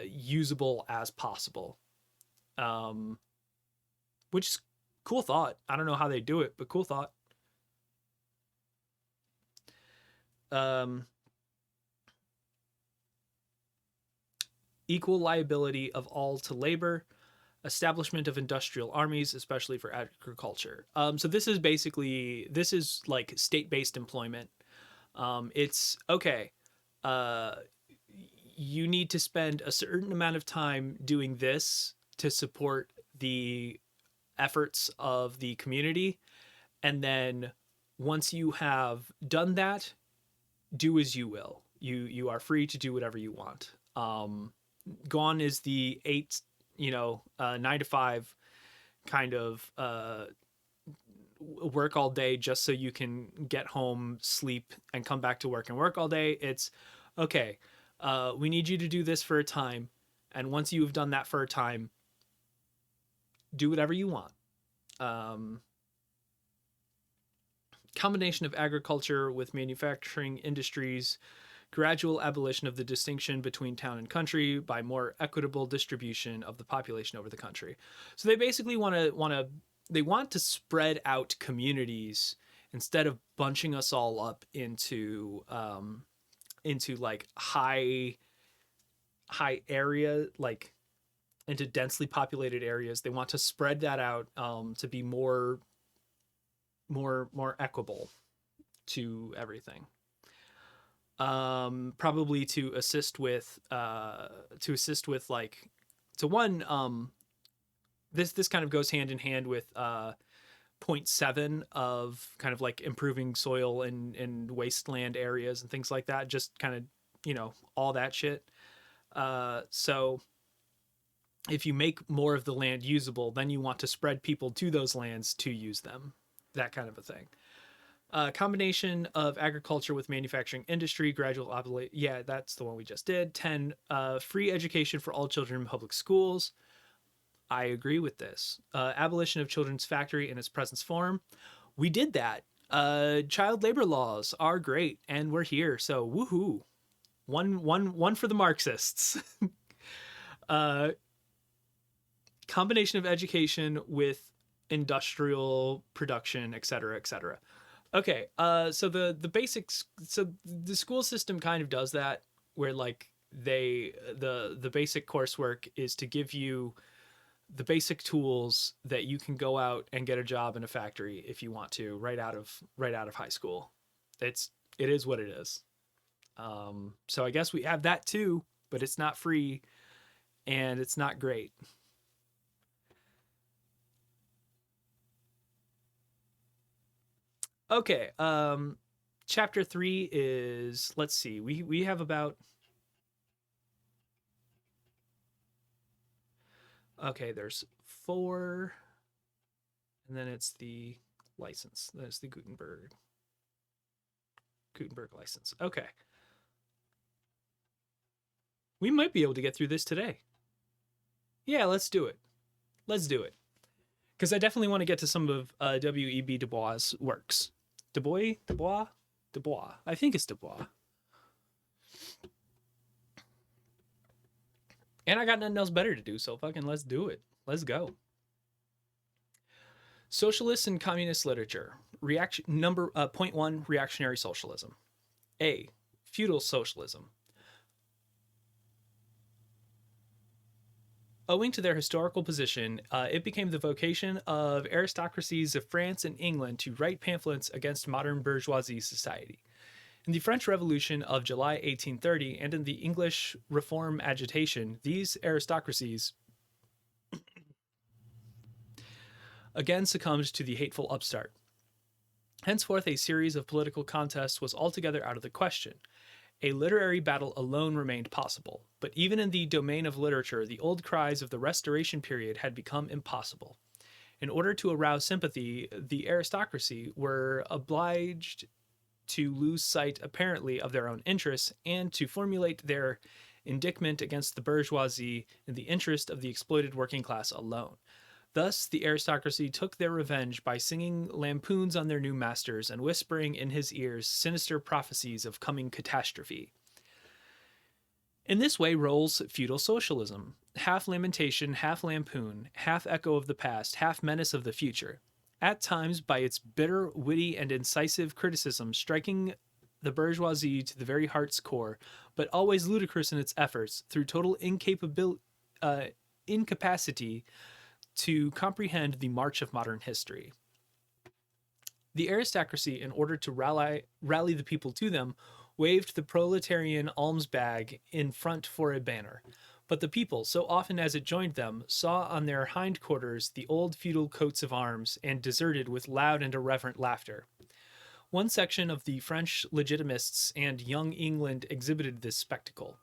usable as possible, which is cool thought. I don't know how they do it, but cool thought. Equal liability of all to labor, establishment of industrial armies, especially for agriculture. So this is like state-based employment. It's okay. You need to spend a certain amount of time doing this to support the efforts of the community. And then once you have done that, do as you will. You are free to do whatever you want. Gone is the 9 to 5 kind of work all day just so you can get home, sleep, and come back to work and work all day. It's okay. We need you to do this for a time, and once you've done that for a time, do whatever you want. Combination of agriculture with manufacturing industries, gradual abolition of the distinction between town and country by more equitable distribution of the population over the country. So they basically want to spread out communities instead of bunching us all up into like high area, like into densely populated areas. They want to spread that out to be more equitable to everything. Probably to assist with this kind of goes hand in hand with point 7 of kind of like improving soil and wasteland areas and things like that, just kind of, all that shit. So if you make more of the land usable, then you want to spread people to those lands to use them, that kind of a thing. Combination of agriculture with manufacturing industry, gradual yeah, that's the one we just did. 10, free education for all children in public schools. I agree with this. Abolition of children's factory in its present form. We did that. Child labor laws are great, and we're here, so woohoo. One for the Marxists. Combination of education with industrial production, etc., etc. Okay, so the basics. So the school system kind of does that, where like the basic coursework is to give you the basic tools that you can go out and get a job in a factory if you want to, right out of high school. It is what it is. So I guess we have that too, but it's not free and it's not great. Okay, chapter 3 is, let's see, we have about, okay, there's 4, and then it's the license. That's the Gutenberg license. Okay. We might be able to get through this today. Yeah, let's do it. Let's do it. Because I definitely want to get to some of W.E.B. Du Bois' works. Du Bois? I think it's Du Bois. And I got nothing else better to do, so fucking let's do it. Let's go. Socialist and communist literature. Point 1, reactionary socialism. A, feudal socialism. Owing to their historical position, it became the vocation of aristocracies of France and England to write pamphlets against modern bourgeoisie society. In the French Revolution of July 1830 and in the English Reform agitation, these aristocracies again succumbed to the hateful upstart. Henceforth, a series of political contests was altogether out of the question. A literary battle alone remained possible, but even in the domain of literature, the old cries of the Restoration period had become impossible. In order to arouse sympathy, the aristocracy were obliged to lose sight, apparently, of their own interests and to formulate their indictment against the bourgeoisie in the interest of the exploited working class alone. Thus, the aristocracy took their revenge by singing lampoons on their new masters and whispering in his ears sinister prophecies of coming catastrophe. In this way rolls feudal socialism, half lamentation, half lampoon, half echo of the past, half menace of the future. At times, by its bitter, witty, and incisive criticism, striking the bourgeoisie to the very heart's core, but always ludicrous in its efforts, through total incapacity to comprehend the march of modern history. The aristocracy, in order to rally the people to them, waved the proletarian alms bag in front for a banner. But the people, so often as it joined them, saw on their hindquarters the old feudal coats of arms and deserted with loud and irreverent laughter. One section of the French legitimists and Young England exhibited this spectacle.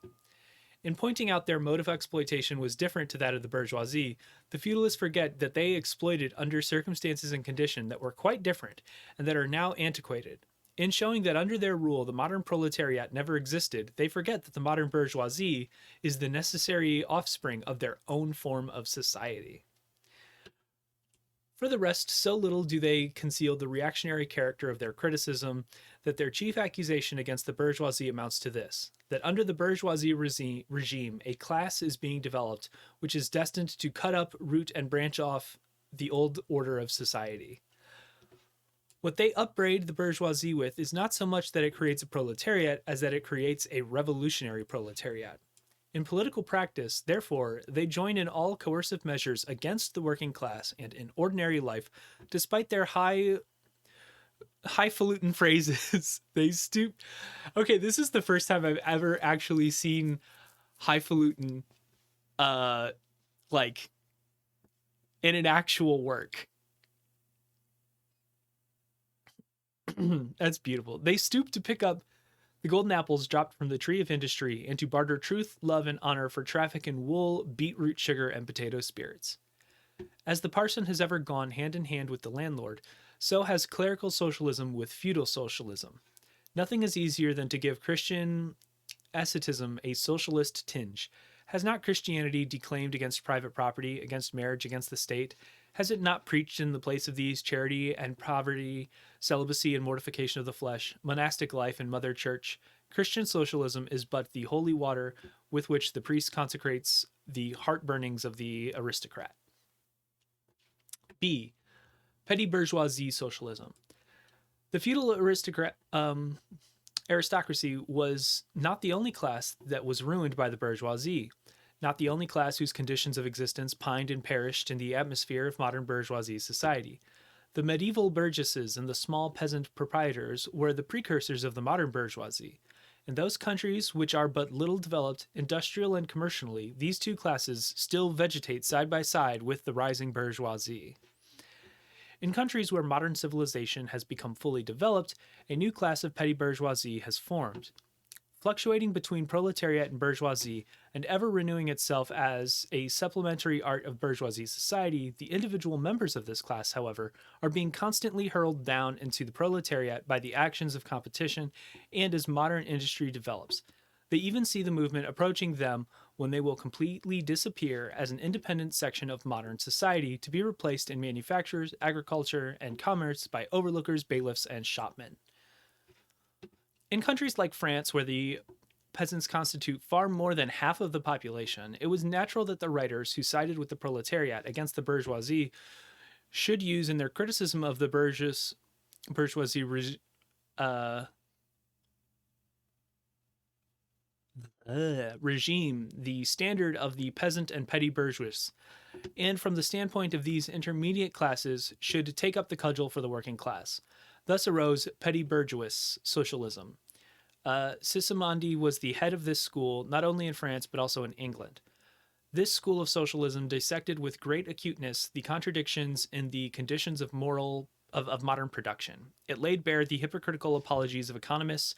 In pointing out their mode of exploitation was different to that of the bourgeoisie, the feudalists forget that they exploited under circumstances and conditions that were quite different and that are now antiquated. In showing that under their rule the modern proletariat never existed, they forget that the modern bourgeoisie is the necessary offspring of their own form of society. For the rest, so little do they conceal the reactionary character of their criticism that their chief accusation against the bourgeoisie amounts to this, that under the bourgeoisie regime, a class is being developed which is destined to cut up, root, and branch off the old order of society. What they upbraid the bourgeoisie with is not so much that it creates a proletariat as that it creates a revolutionary proletariat. In political practice, therefore, they join in all coercive measures against the working class and in ordinary life, despite their highfalutin phrases. They stoop. Okay, this is the first time I've ever actually seen highfalutin, like, in an actual work. That's beautiful. They stoop to pick up the golden apples dropped from the tree of industry and to barter truth, love, and honor for traffic in wool, beetroot sugar, and potato spirits. As the parson has ever gone hand in hand with the landlord, so has clerical socialism with feudal socialism. Nothing is easier than to give Christian asceticism a socialist tinge. Has not Christianity declaimed against private property, against marriage, against the state? Has it not preached in the place of these charity and poverty, celibacy and mortification of the flesh, monastic life and mother church? Christian socialism is but the holy water with which the priest consecrates the heart burnings of the aristocrat. B. Petty bourgeoisie socialism. The feudal aristocracy was not the only class that was ruined by the bourgeoisie. not the only class whose conditions of existence pined and perished in the atmosphere of modern bourgeoisie society. The medieval burgesses and the small peasant proprietors were the precursors of the modern bourgeoisie. In those countries which are but little developed, industrial and commercially, these two classes still vegetate side by side with the rising bourgeoisie. In countries where modern civilization has become fully developed, a new class of petty bourgeoisie has formed. Fluctuating between proletariat and bourgeoisie, and ever renewing itself as a supplementary art of bourgeoisie society, the individual members of this class, however, are being constantly hurled down into the proletariat by the actions of competition and as modern industry develops. They even see the movement approaching them when they will completely disappear as an independent section of modern society to be replaced in manufactures, agriculture, and commerce by overlookers, bailiffs, and shopmen. In countries like France, where the peasants constitute far more than half of the population, it was natural that the writers who sided with the proletariat against the bourgeoisie should use in their criticism of the bourgeoisie regime the standard of the peasant and petty bourgeois, and from the standpoint of these intermediate classes should take up the cudgel for the working class. Thus arose petty bourgeois socialism. Sismondi was the head of this school, not only in France but also in England. This school of socialism dissected with great acuteness the contradictions in the conditions of modern production. It laid bare the hypocritical apologies of economists.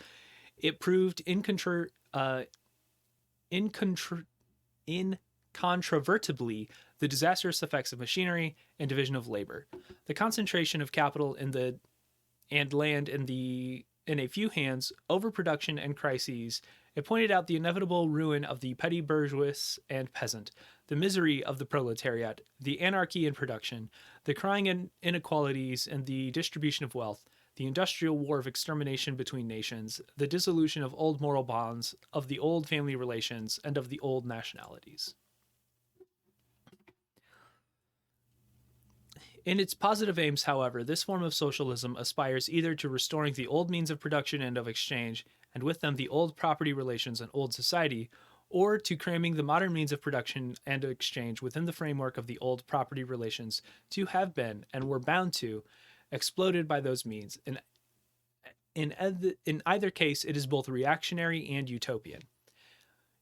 It proved incontrovertibly the disastrous effects of machinery and division of labor, the concentration of capital and land in a few hands, overproduction and crises. It pointed out the inevitable ruin of the petty bourgeois and peasant, the misery of the proletariat, the anarchy in production, the crying inequalities in the distribution of wealth, the industrial war of extermination between nations, the dissolution of old moral bonds, of the old family relations, and of the old nationalities. In its positive aims, however, this form of socialism aspires either to restoring the old means of production and of exchange, and with them the old property relations and old society, or to cramming the modern means of production and exchange within the framework of the old property relations to have been, and were bound to, exploded by those means. In either case, it is both reactionary and utopian.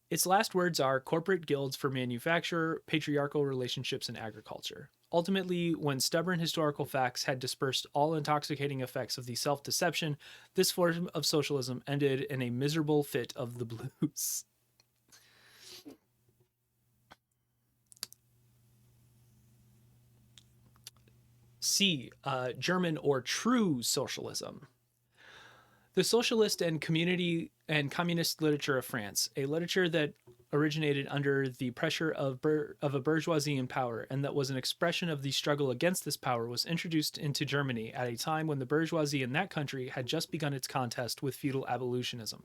Its last words are corporate guilds for manufacture, patriarchal relationships in agriculture. Ultimately, when stubborn historical facts had dispersed all intoxicating effects of the self-deception, this form of socialism ended in a miserable fit of the blues. C. German or true socialism. The socialist and communist literature of France, a literature that originated under the pressure of a bourgeoisie in power and that was an expression of the struggle against this power, was introduced into Germany at a time when the bourgeoisie in that country had just begun its contest with feudal abolitionism.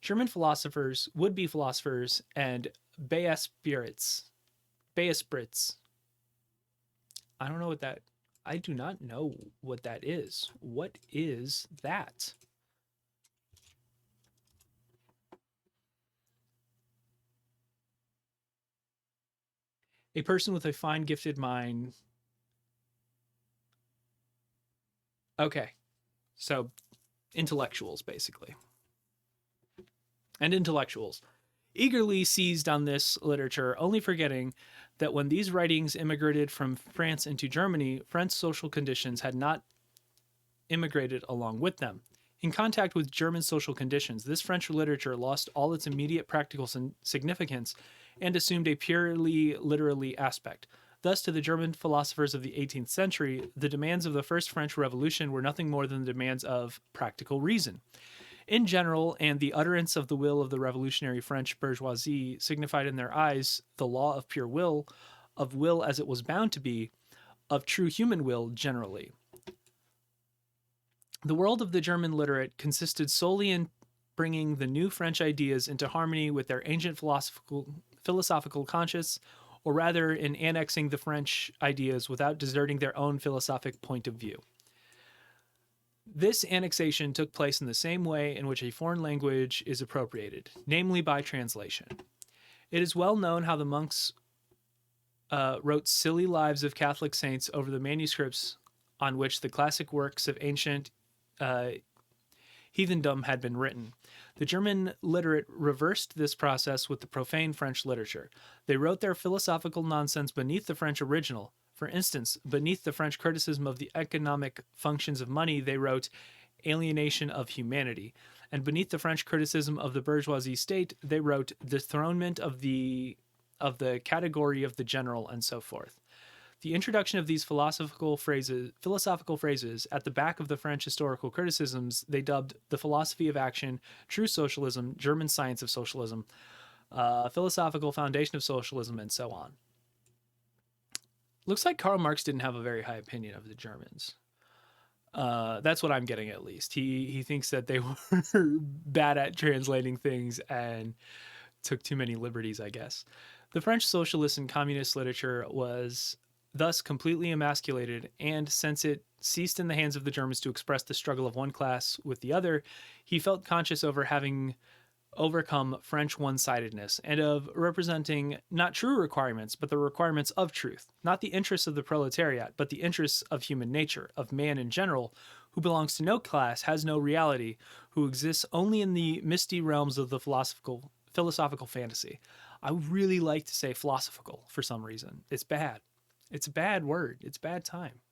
German philosophers, would-be philosophers, and Beisprits. I do not know what that is. What is that? A person with a fine, gifted mind. Okay. So, intellectuals, basically. And intellectuals eagerly seized on this literature, only forgetting that when these writings immigrated from France into Germany, French social conditions had not immigrated along with them. In contact with German social conditions, this French literature lost all its immediate practical significance and assumed a purely literary aspect. Thus, to the German philosophers of the 18th century, the demands of the First French Revolution were nothing more than the demands of practical reason. In general, and the utterance of the will of the revolutionary French bourgeoisie signified in their eyes the law of pure will, of will as it was bound to be, of true human will generally. The world of the German literate consisted solely in bringing the new French ideas into harmony with their ancient philosophical conscience, or rather in annexing the French ideas without deserting their own philosophic point of view. This annexation took place in the same way in which a foreign language is appropriated, namely by translation. It is well known how the monks wrote silly lives of Catholic saints over the manuscripts on which the classic works of ancient heathendom had been written. The German literate reversed this process with the profane French literature. They wrote their philosophical nonsense beneath the French original. For instance, beneath the French criticism of the economic functions of money, they wrote alienation of humanity. And beneath the French criticism of the bourgeoisie state, they wrote dethronement of the category of the general, and so forth. The introduction of these philosophical phrases at the back of the French historical criticisms they dubbed the philosophy of action, true socialism, German science of socialism, philosophical foundation of socialism, and so on. Looks like Karl Marx didn't have a very high opinion of the Germans. That's what I'm getting, at least. He thinks that they were bad at translating things and took too many liberties, I guess. The French socialist and communist literature was thus completely emasculated, and since it ceased in the hands of the Germans to express the struggle of one class with the other, he felt conscious over having overcome French one-sidedness and of representing not true requirements, but the requirements of truth, not the interests of the proletariat, but the interests of human nature, of man in general, who belongs to no class, has no reality, who exists only in the misty realms of the philosophical fantasy. I really like to say philosophical for some reason. It's bad. It's a bad word. It's bad time.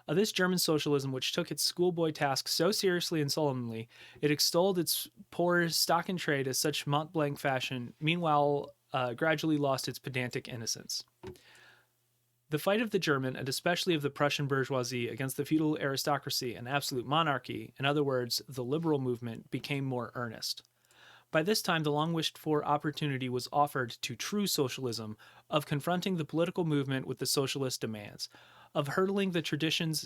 This German socialism, which took its schoolboy task so seriously and solemnly, it extolled its poor stock in trade as such Mont Blanc fashion, meanwhile gradually lost its pedantic innocence. The fight of the German, and especially of the Prussian bourgeoisie, against the feudal aristocracy and absolute monarchy, in other words, the liberal movement, became more earnest. By this time, the long-wished-for opportunity was offered to true socialism of confronting the political movement with the socialist demands, of hurdling the traditional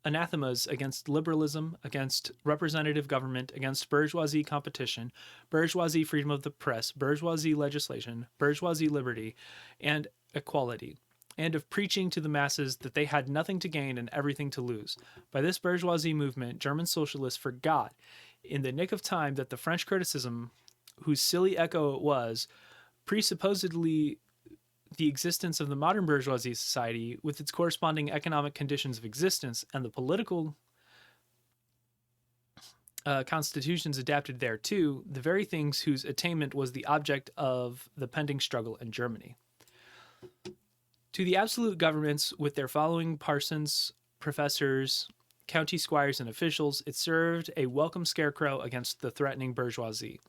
anathemas against liberalism, against representative government, against bourgeoisie competition, bourgeoisie freedom of the press, bourgeoisie legislation, bourgeoisie liberty, and equality, and of preaching to the masses that they had nothing to gain and everything to lose. By this bourgeoisie movement, German socialists forgot, in the nick of time, that the French criticism, whose silly echo it was, presupposedly the existence of the modern bourgeoisie society with its corresponding economic conditions of existence and the political constitutions adapted thereto, the very things whose attainment was the object of the pending struggle in Germany. To the absolute governments, with their following parsons, professors, county squires, and officials, it served a welcome scarecrow against the threatening bourgeoisie.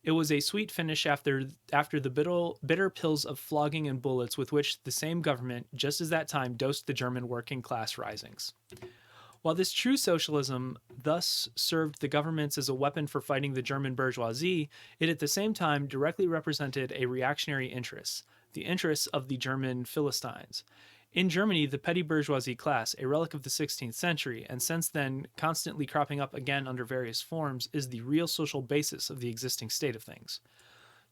It was a sweet finish after the bitter pills of flogging and bullets with which the same government, just as that time, dosed the German working class risings. While this true socialism thus served the governments as a weapon for fighting the German bourgeoisie, it at the same time directly represented a reactionary interest, the interests of the German Philistines. In Germany, the petty bourgeoisie class, a relic of the 16th century, and since then constantly cropping up again under various forms, is the real social basis of the existing state of things.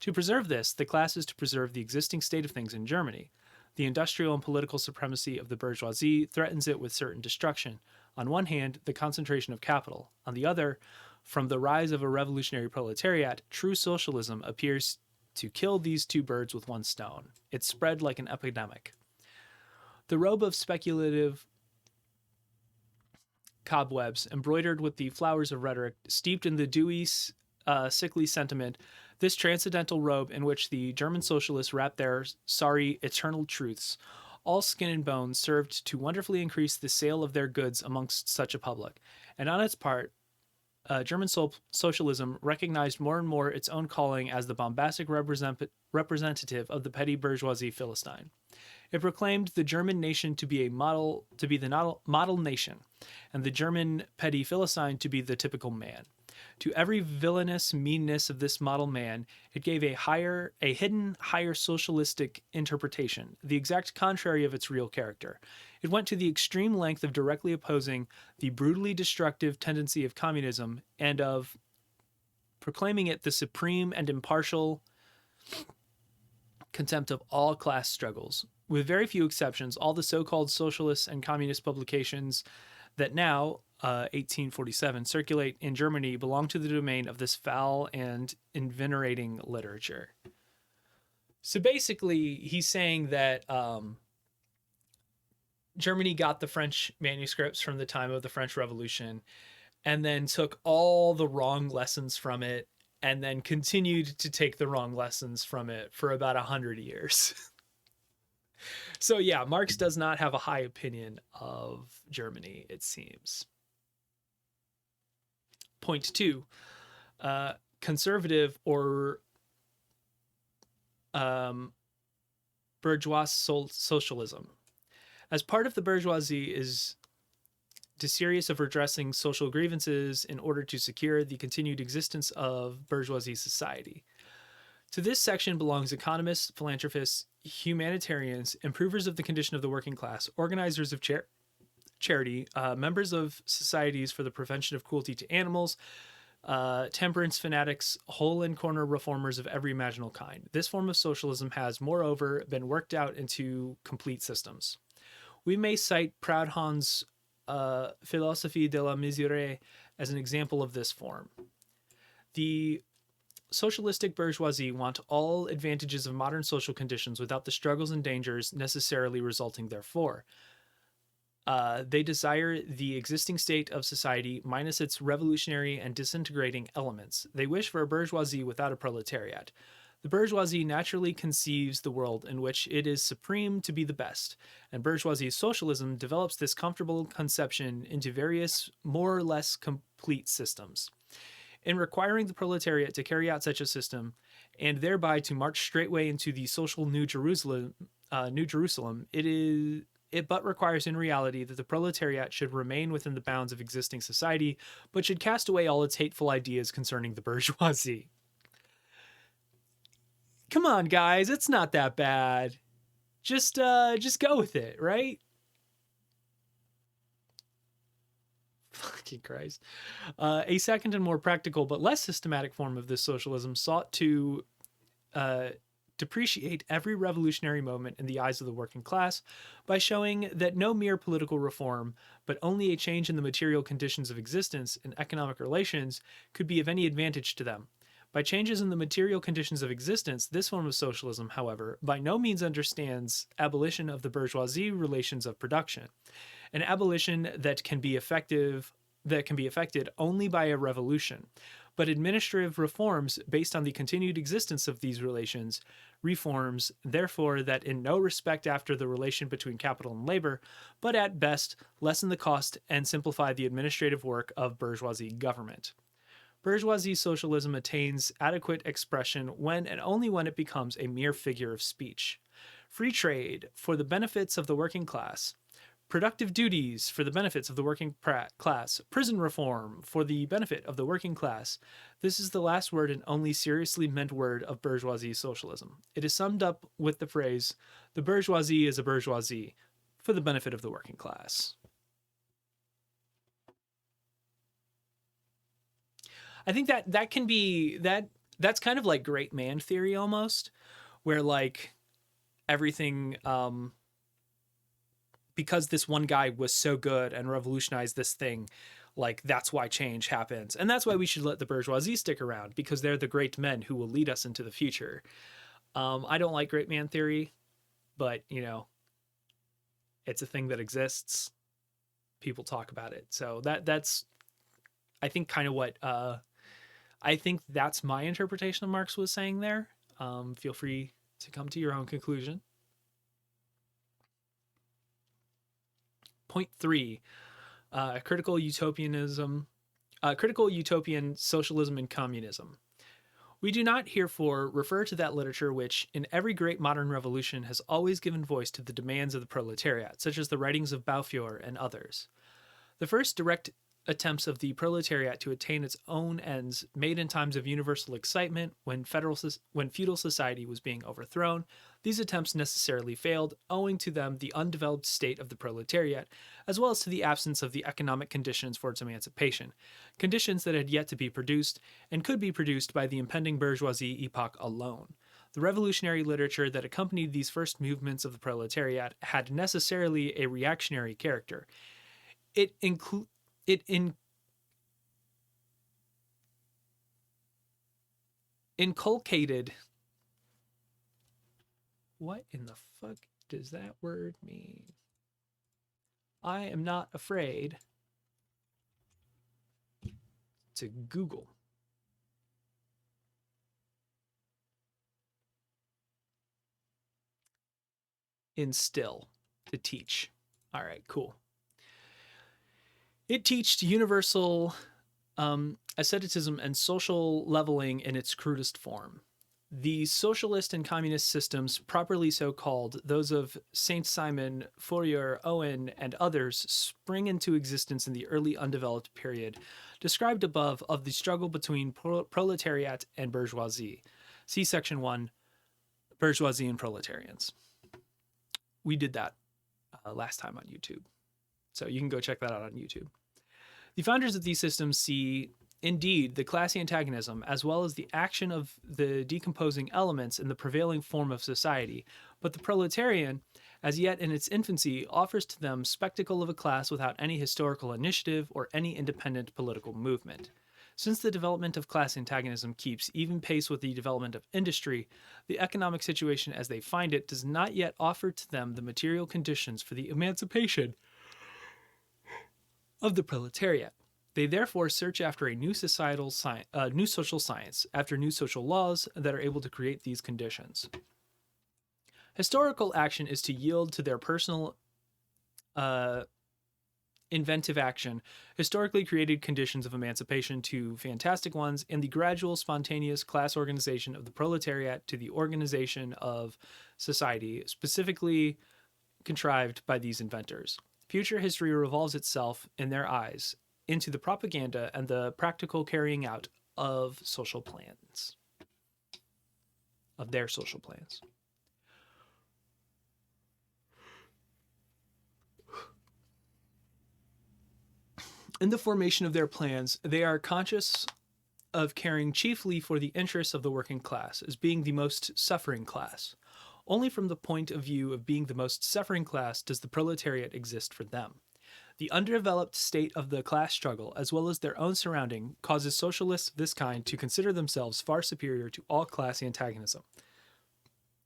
To preserve this, the class is to preserve the existing state of things in Germany. The industrial and political supremacy of the bourgeoisie threatens it with certain destruction. On one hand, the concentration of capital. On the other, from the rise of a revolutionary proletariat, true socialism appears to kill these two birds with one stone. It spread like an epidemic. The robe of speculative cobwebs, embroidered with the flowers of rhetoric, steeped in the dewy, sickly sentiment, this transcendental robe in which the German socialists wrapped their sorry eternal truths, all skin and bone, served to wonderfully increase the sale of their goods amongst such a public. And on its part, German socialism recognized more and more its own calling as the bombastic representative of the petty bourgeoisie Philistine. It proclaimed the German nation to be the model nation, and the German petty Philistine to be the typical man. To every villainous meanness of this model man, it gave a hidden, higher socialistic interpretation, the exact contrary of its real character. It went to the extreme length of directly opposing the brutally destructive tendency of communism and of proclaiming it the supreme and impartial contempt of all class struggles. With very few exceptions, all the so-called socialist and communist publications that now, 1847, circulate in Germany belong to the domain of this foul and invenerating literature. So basically, he's saying that Germany got the French manuscripts from the time of the French Revolution and then took all the wrong lessons from it and then continued to take the wrong lessons from it for about 100 years. So yeah, Marx does not have a high opinion of Germany, it seems. Point 2, conservative or bourgeois socialism. As part of the bourgeoisie is desirous of redressing social grievances in order to secure the continued existence of bourgeoisie society. To this section belongs economists, philanthropists, humanitarians, improvers of the condition of the working class, organizers of charity, members of societies for the prevention of cruelty to animals, temperance fanatics, hole and corner reformers of every imaginable kind. This form of socialism has, moreover, been worked out into complete systems. We may cite Proudhon's Philosophie de la Misère as an example of this form. The socialistic bourgeoisie want all advantages of modern social conditions without the struggles and dangers necessarily resulting therefore. They desire the existing state of society minus its revolutionary and disintegrating elements. They wish for a bourgeoisie without a proletariat. The bourgeoisie naturally conceives the world in which it is supreme to be the best, and bourgeoisie socialism develops this comfortable conception into various more or less complete systems. In requiring the proletariat to carry out such a system, and thereby to march straightway into the social New Jerusalem, it but requires in reality that the proletariat should remain within the bounds of existing society, but should cast away all its hateful ideas concerning the bourgeoisie. Come on, guys, it's not that bad. Just go with it, right? Fucking Christ. A second and more practical but less systematic form of this socialism sought to depreciate every revolutionary moment in the eyes of the working class by showing that no mere political reform, but only a change in the material conditions of existence and economic relations could be of any advantage to them. By changes in the material conditions of existence, this form of socialism, however, by no means understands abolition of the bourgeoisie relations of production, an abolition that can be effected only by a revolution, but administrative reforms based on the continued existence of these relations, reforms, therefore, that in no respect after the relation between capital and labor, but at best lessen the cost and simplify the administrative work of bourgeoisie government. Bourgeoisie socialism attains adequate expression when and only when it becomes a mere figure of speech. Free trade for the benefits of the working class, productive duties for the benefits of the working class, prison reform for the benefit of the working class. This is the last word and only seriously meant word of bourgeoisie socialism. It is summed up with the phrase, the bourgeoisie is a bourgeoisie for the benefit of the working class. I think that can be that's kind of like great man theory almost, where like everything because this one guy was so good and revolutionized this thing, like that's why change happens. And that's why we should let the bourgeoisie stick around, because they're the great men who will lead us into the future. I don't like great man theory, but you know, it's a thing that exists. People talk about it. So that's I think kind of what I think that's my interpretation of Marx was saying there. Feel free to come to your own conclusion. Point 3, critical utopian socialism and communism. We do not herefore refer to that literature which, in every great modern revolution, has always given voice to the demands of the proletariat, such as the writings of Beaufort and others. The first direct attempts of the proletariat to attain its own ends, made in times of universal excitement when feudal society was being overthrown, these attempts necessarily failed, owing to them the undeveloped state of the proletariat, as well as to the absence of the economic conditions for its emancipation, conditions that had yet to be produced, and could be produced by the impending bourgeoisie epoch alone. The revolutionary literature that accompanied these first movements of the proletariat had necessarily a reactionary character. It it inculcated. What in the fuck does that word mean? I am not afraid to Google. Instill, to teach. All right, cool. It teached universal asceticism and social leveling in its crudest form. The socialist and communist systems, properly so called, those of Saint Simon, Fourier, Owen, and others, spring into existence in the early undeveloped period described above of the struggle between proletariat and bourgeoisie. See section 1, Bourgeoisie and Proletarians. We did that last time on YouTube, so you can go check that out on YouTube. The founders of these systems see, indeed, the class antagonism as well as the action of the decomposing elements in the prevailing form of society, but the proletarian, as yet in its infancy, offers to them spectacle of a class without any historical initiative or any independent political movement. Since the development of class antagonism keeps even pace with the development of industry, the economic situation as they find it does not yet offer to them the material conditions for the emancipation of the proletariat. They therefore search after a new social science, after new social laws that are able to create these conditions. Historical action is to yield to their personal inventive action, historically created conditions of emancipation to fantastic ones, and the gradual, spontaneous class organization of the proletariat to the organization of society, specifically contrived by these inventors. Future history revolves itself, in their eyes, into the propaganda and the practical carrying out of social plans, of their social plans. In the formation of their plans, they are conscious of caring chiefly for the interests of the working class as being the most suffering class. Only from the point of view of being the most suffering class does the proletariat exist for them. The undeveloped state of the class struggle, as well as their own surrounding, causes socialists of this kind to consider themselves far superior to all class antagonism.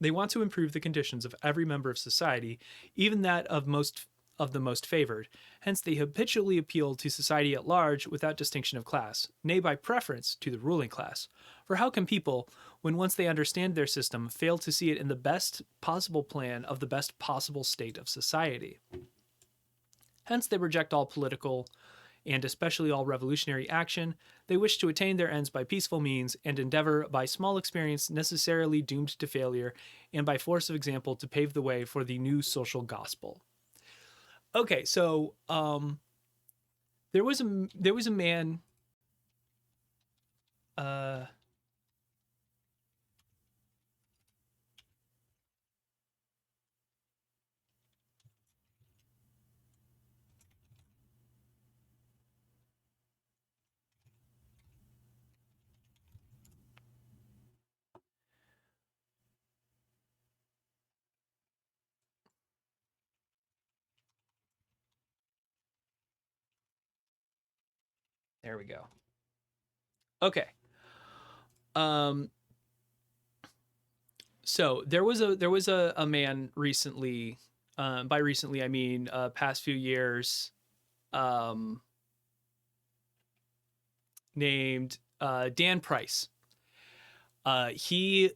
They want to improve the conditions of every member of society, even that of the most favored. Hence, they habitually appeal to society at large without distinction of class, nay, by preference to the ruling class. For how can people, when once they understand their system, fail to see it in the best possible plan of the best possible state of society? Hence, they reject all political and especially all revolutionary action. They wish to attain their ends by peaceful means and endeavor by small experience necessarily doomed to failure and by force of example to pave the way for the new social gospel. Okay, so there was a man. There we go. Okay. So there was a man recently. By recently, I mean past few years. Named Dan Price. He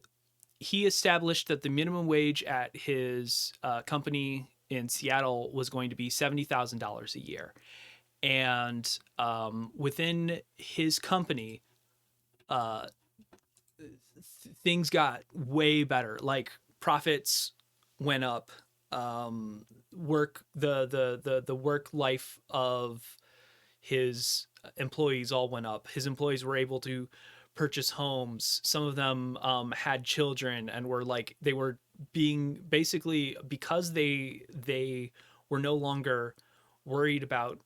established that the minimum wage at his company in Seattle was going to be $70,000 a year, and within his company, things got way better. Like profits went up, the work life of his employees all went up. His employees were able to purchase homes. Some of them had children and were like, they were being basically, because they were no longer worried about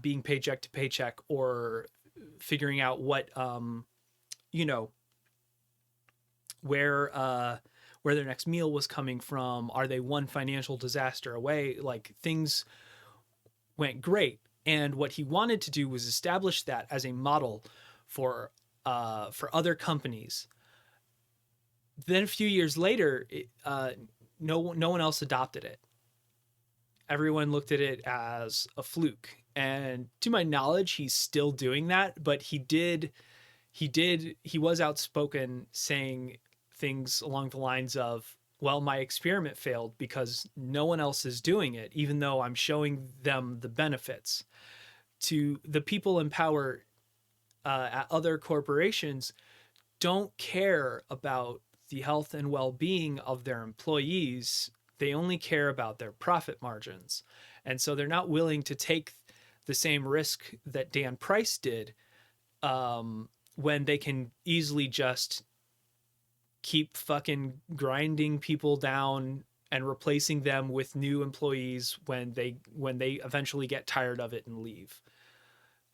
being paycheck to paycheck or figuring out what where their next meal was coming from. Are they one financial disaster away? Like, things went great. And what he wanted to do was establish that as a model for other companies. Then a few years later, no one else adopted it. Everyone looked at it as a fluke. And to my knowledge, he's still doing that, but he was outspoken, saying things along the lines of, well, my experiment failed because no one else is doing it, even though I'm showing them the benefits. To the people in power at other corporations, don't care about the health and well-being of their employees. They only care about their profit margins. And so they're not willing to take the same risk that Dan Price did, when they can easily just keep fucking grinding people down and replacing them with new employees when they eventually get tired of it and leave.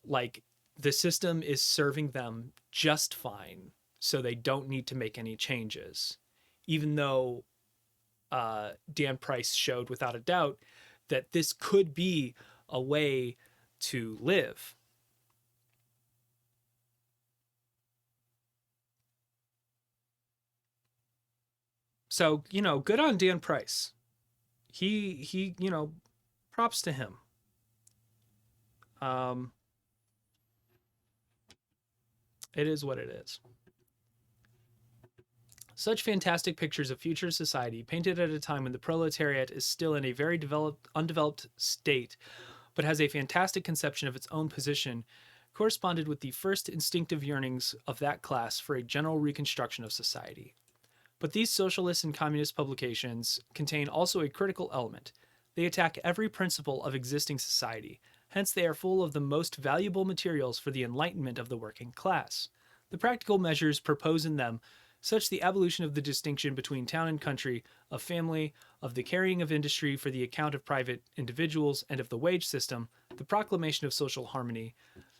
Like, the system is serving them just fine, so they don't need to make any changes, even though Dan Price showed without a doubt that this could be a way to live. So, good on Dan Price. He props to him. It is what it is. Such fantastic pictures of future society, painted at a time when the proletariat is still in a very undeveloped state, but has a fantastic conception of its own position, corresponded with the first instinctive yearnings of that class for a general reconstruction of society. But these socialist and communist publications contain also a critical element. They attack every principle of existing society. Hence, they are full of the most valuable materials for the enlightenment of the working class. The practical measures proposed in them, such the abolition of the distinction between town and country, of family, of the carrying of industry for the account of private individuals, and of the wage system, the proclamation of social harmony,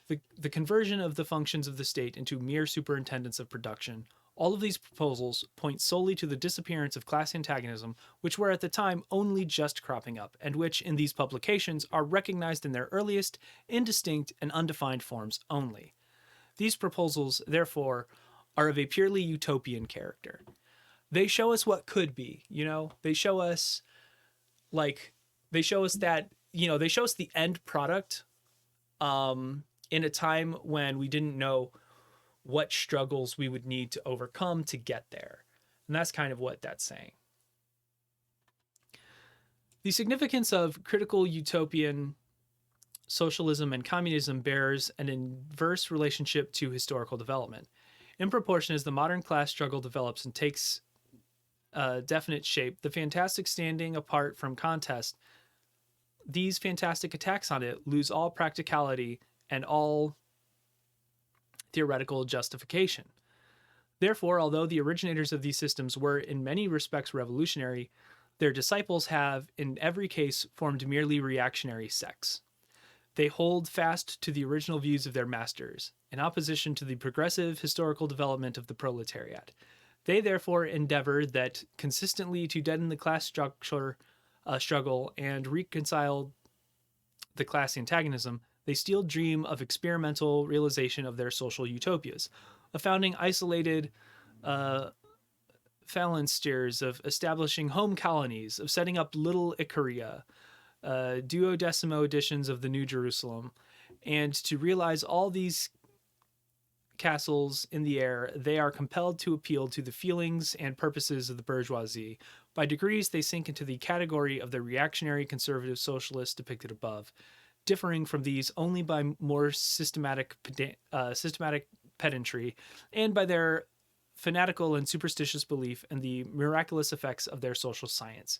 the conversion of the functions of the state into mere superintendents of production, all of these proposals point solely to the disappearance of class antagonism, which were at the time only just cropping up, and which, in these publications, are recognized in their earliest, indistinct, and undefined forms only. These proposals, therefore, are of a purely utopian character. They show us what could be, They show us, they show us the end product, in a time when we didn't know what struggles we would need to overcome to get there. And that's kind of what that's saying. The significance of critical utopian socialism and communism bears an inverse relationship to historical development. In proportion as the modern class struggle develops and takes definite shape, the fantastic standing apart from contest, these fantastic attacks on it lose all practicality and all theoretical justification. Therefore, although the originators of these systems were in many respects revolutionary, their disciples have, in every case, formed merely reactionary sects. They hold fast to the original views of their masters, in opposition to the progressive historical development of the proletariat. They therefore endeavor that consistently to deaden the class struggle and reconcile the class antagonism, they still dream of experimental realization of their social utopias, of founding isolated phalansteres, of establishing home colonies, of setting up little Icaria, duodecimo editions of the New Jerusalem, and to realize all these castles in the air, they are compelled to appeal to the feelings and purposes of the bourgeoisie. By degrees, they sink into the category of the reactionary conservative socialists depicted above, differing from these only by more systematic pedantry and by their fanatical and superstitious belief in the miraculous effects of their social science.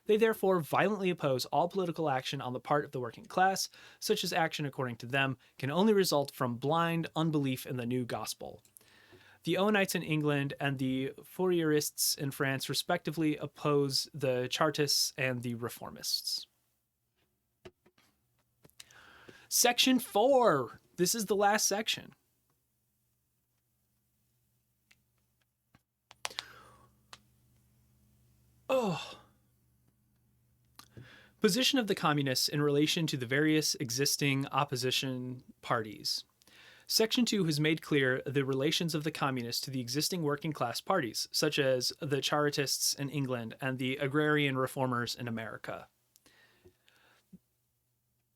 They therefore violently oppose all political action on the part of the working class, such as action, according to them, can only result from blind unbelief in the new gospel. The Owenites in England and the Fourierists in France respectively oppose the Chartists and the Reformists. Section 4. This is the last section. Position of the communists in relation to the various existing opposition parties. Section 2 has made clear the relations of the communists to the existing working class parties, such as the Chartists in England and the agrarian reformers in America.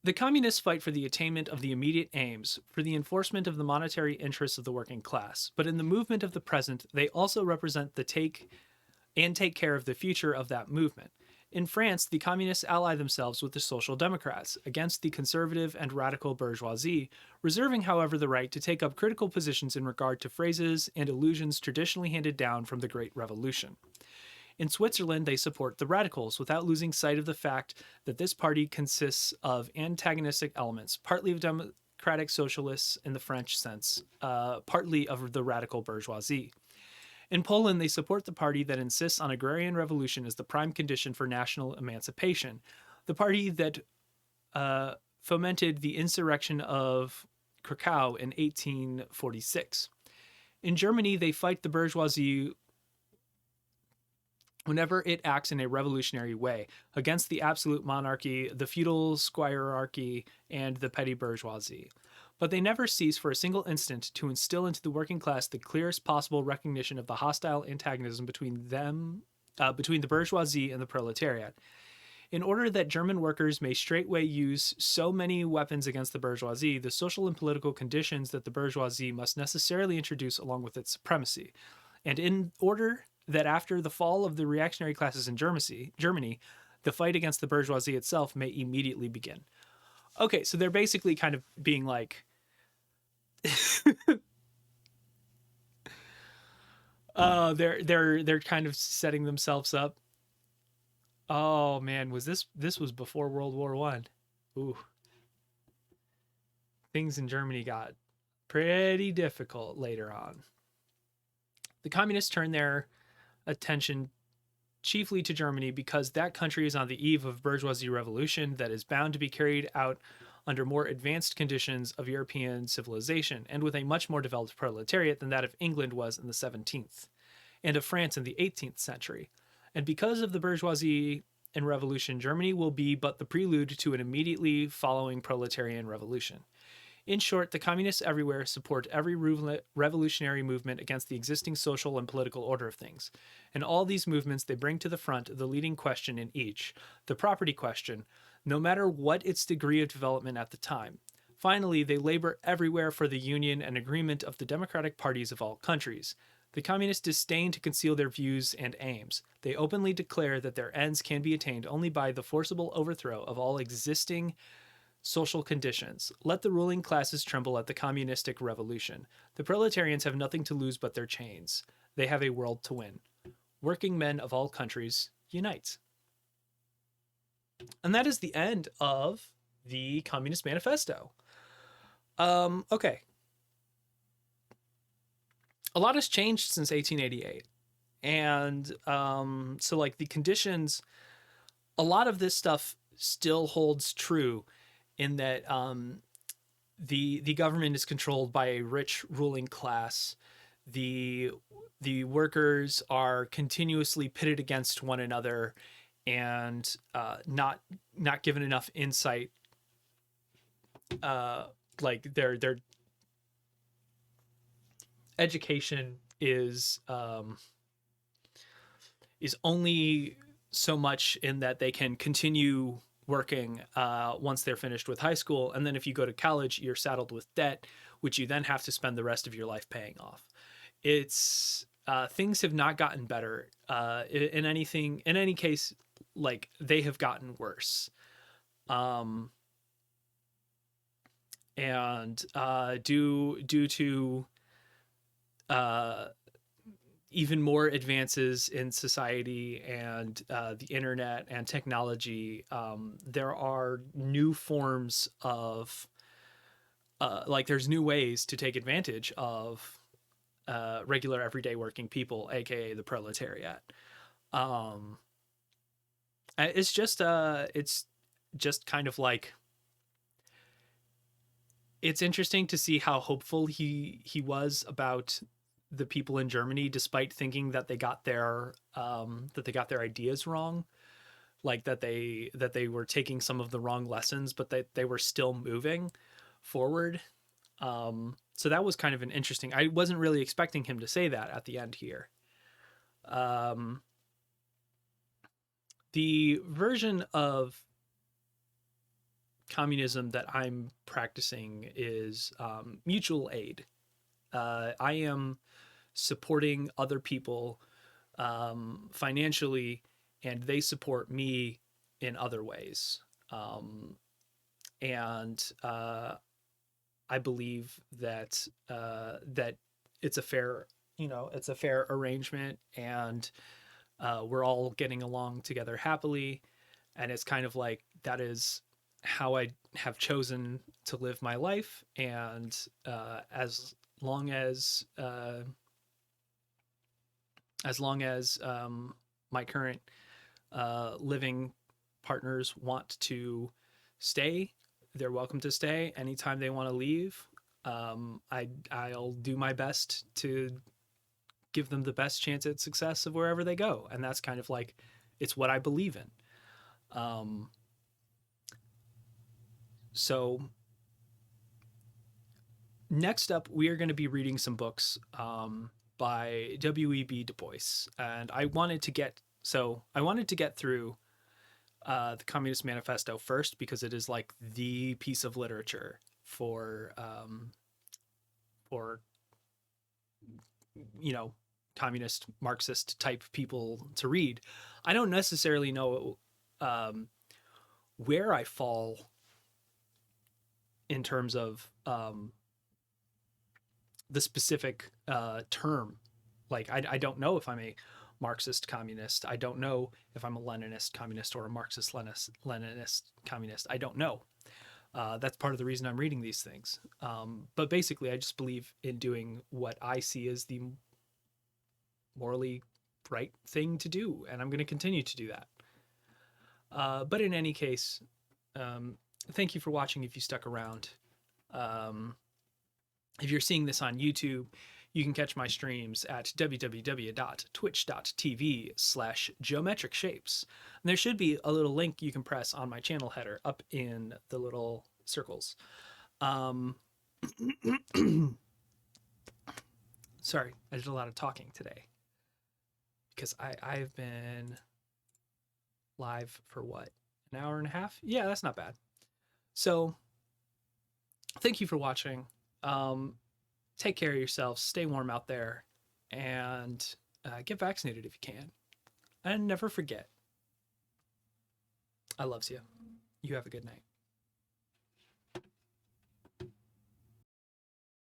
The communists fight for the attainment of the immediate aims, for the enforcement of the monetary interests of the working class, but in the movement of the present, they also represent the take care of the future of that movement. In France, the communists ally themselves with the Social Democrats against the conservative and radical bourgeoisie, reserving, however, the right to take up critical positions in regard to phrases and allusions traditionally handed down from the Great Revolution. In Switzerland, they support the radicals without losing sight of the fact that this party consists of antagonistic elements, partly of democratic socialists in the French sense, partly of the radical bourgeoisie. In Poland, they support the party that insists on agrarian revolution as the prime condition for national emancipation, the party that fomented the insurrection of Krakow in 1846. In Germany, they fight the bourgeoisie whenever it acts in a revolutionary way, against the absolute monarchy, the feudal squirearchy, and the petty bourgeoisie. But they never cease for a single instant to instill into the working class the clearest possible recognition of the hostile antagonism between the bourgeoisie and the proletariat. In order that German workers may straightway use so many weapons against the bourgeoisie, the social and political conditions that the bourgeoisie must necessarily introduce along with its supremacy. And in order that after the fall of the reactionary classes in Germany, the fight against the bourgeoisie itself may immediately begin. Okay, so they're basically kind of being like, they're kind of setting themselves up. Oh man, this was before World War I. Ooh. Things in Germany got pretty difficult later on. The communists turned their attention chiefly to Germany because that country is on the eve of bourgeoisie revolution that is bound to be carried out under more advanced conditions of European civilization and with a much more developed proletariat than that of England was in the 17th and of France in the 18th century. And because of the bourgeoisie and revolution, Germany will be but the prelude to an immediately following proletarian revolution. In short, the communists everywhere support every revolutionary movement against the existing social and political order of things. In all these movements, they bring to the front the leading question in each, the property question, no matter what its degree of development at the time. Finally, they labor everywhere for the union and agreement of the democratic parties of all countries. The communists disdain to conceal their views and aims. They openly declare that their ends can be attained only by the forcible overthrow of all existing social conditions. Let the ruling classes tremble at the communistic revolution. The proletarians have nothing to lose but their chains. They have a world to win. Working men of all countries, unite. And that is the end of the Communist Manifesto. Okay. A lot has changed since 1888. And so like the conditions, a lot of this stuff still holds true in that the government is controlled by a rich ruling class. The workers are continuously pitted against one another and not given enough insight. Like their education is only so much in that they can continue working once they're finished with high school, and then if you go to college, you're saddled with debt, which you then have to spend the rest of your life paying off. It's things have not gotten better. In any case, like they have gotten worse. And due to even more advances in society and the internet and technology, there are new forms of like there's new ways to take advantage of regular everyday working people, aka the proletariat. It's just kind of like, it's interesting to see how hopeful he was about the people in Germany, despite thinking that they got their ideas wrong. like that they were taking some of the wrong lessons, but they were still moving forward. So that was kind of an interesting. I wasn't really expecting him to say that at the end here. The version of communism that I'm practicing is mutual aid. I am supporting other people financially, and they support me in other ways. And I believe that that it's a fair, it's a fair arrangement, and we're all getting along together happily. And it's kind of like that is how I have chosen to live my life. And long as as long as my current living partners want to stay, they're welcome to stay. Anytime they want to leave, I'll do my best to give them the best chance at success of wherever they go. And that's kind of like, it's what I believe in. So next up, we are going to be reading some books by W.E.B. Du Bois, and I wanted to get through the Communist Manifesto first, because it is like the piece of literature for communist Marxist type people to read. I don't necessarily know where I fall in terms of the specific term. Like, I don't know if I'm a Marxist communist. I don't know if I'm a Leninist communist or a Marxist Leninist communist. I don't know. That's part of the reason I'm reading these things. But basically, I just believe in doing what I see as the morally right thing to do, and I'm going to continue to do that. But in any case, thank you for watching if you stuck around. If you're seeing this on YouTube, you can catch my streams at www.twitch.tv/geometric shapes. And there should be a little link you can press on my channel header up in the little circles. Sorry, I did a lot of talking today because I've been live for what, an hour and a half? Yeah, that's not bad. So thank you for watching. Take care of yourselves, stay warm out there, and get vaccinated if you can. And never forget, I loves you. You have a good night.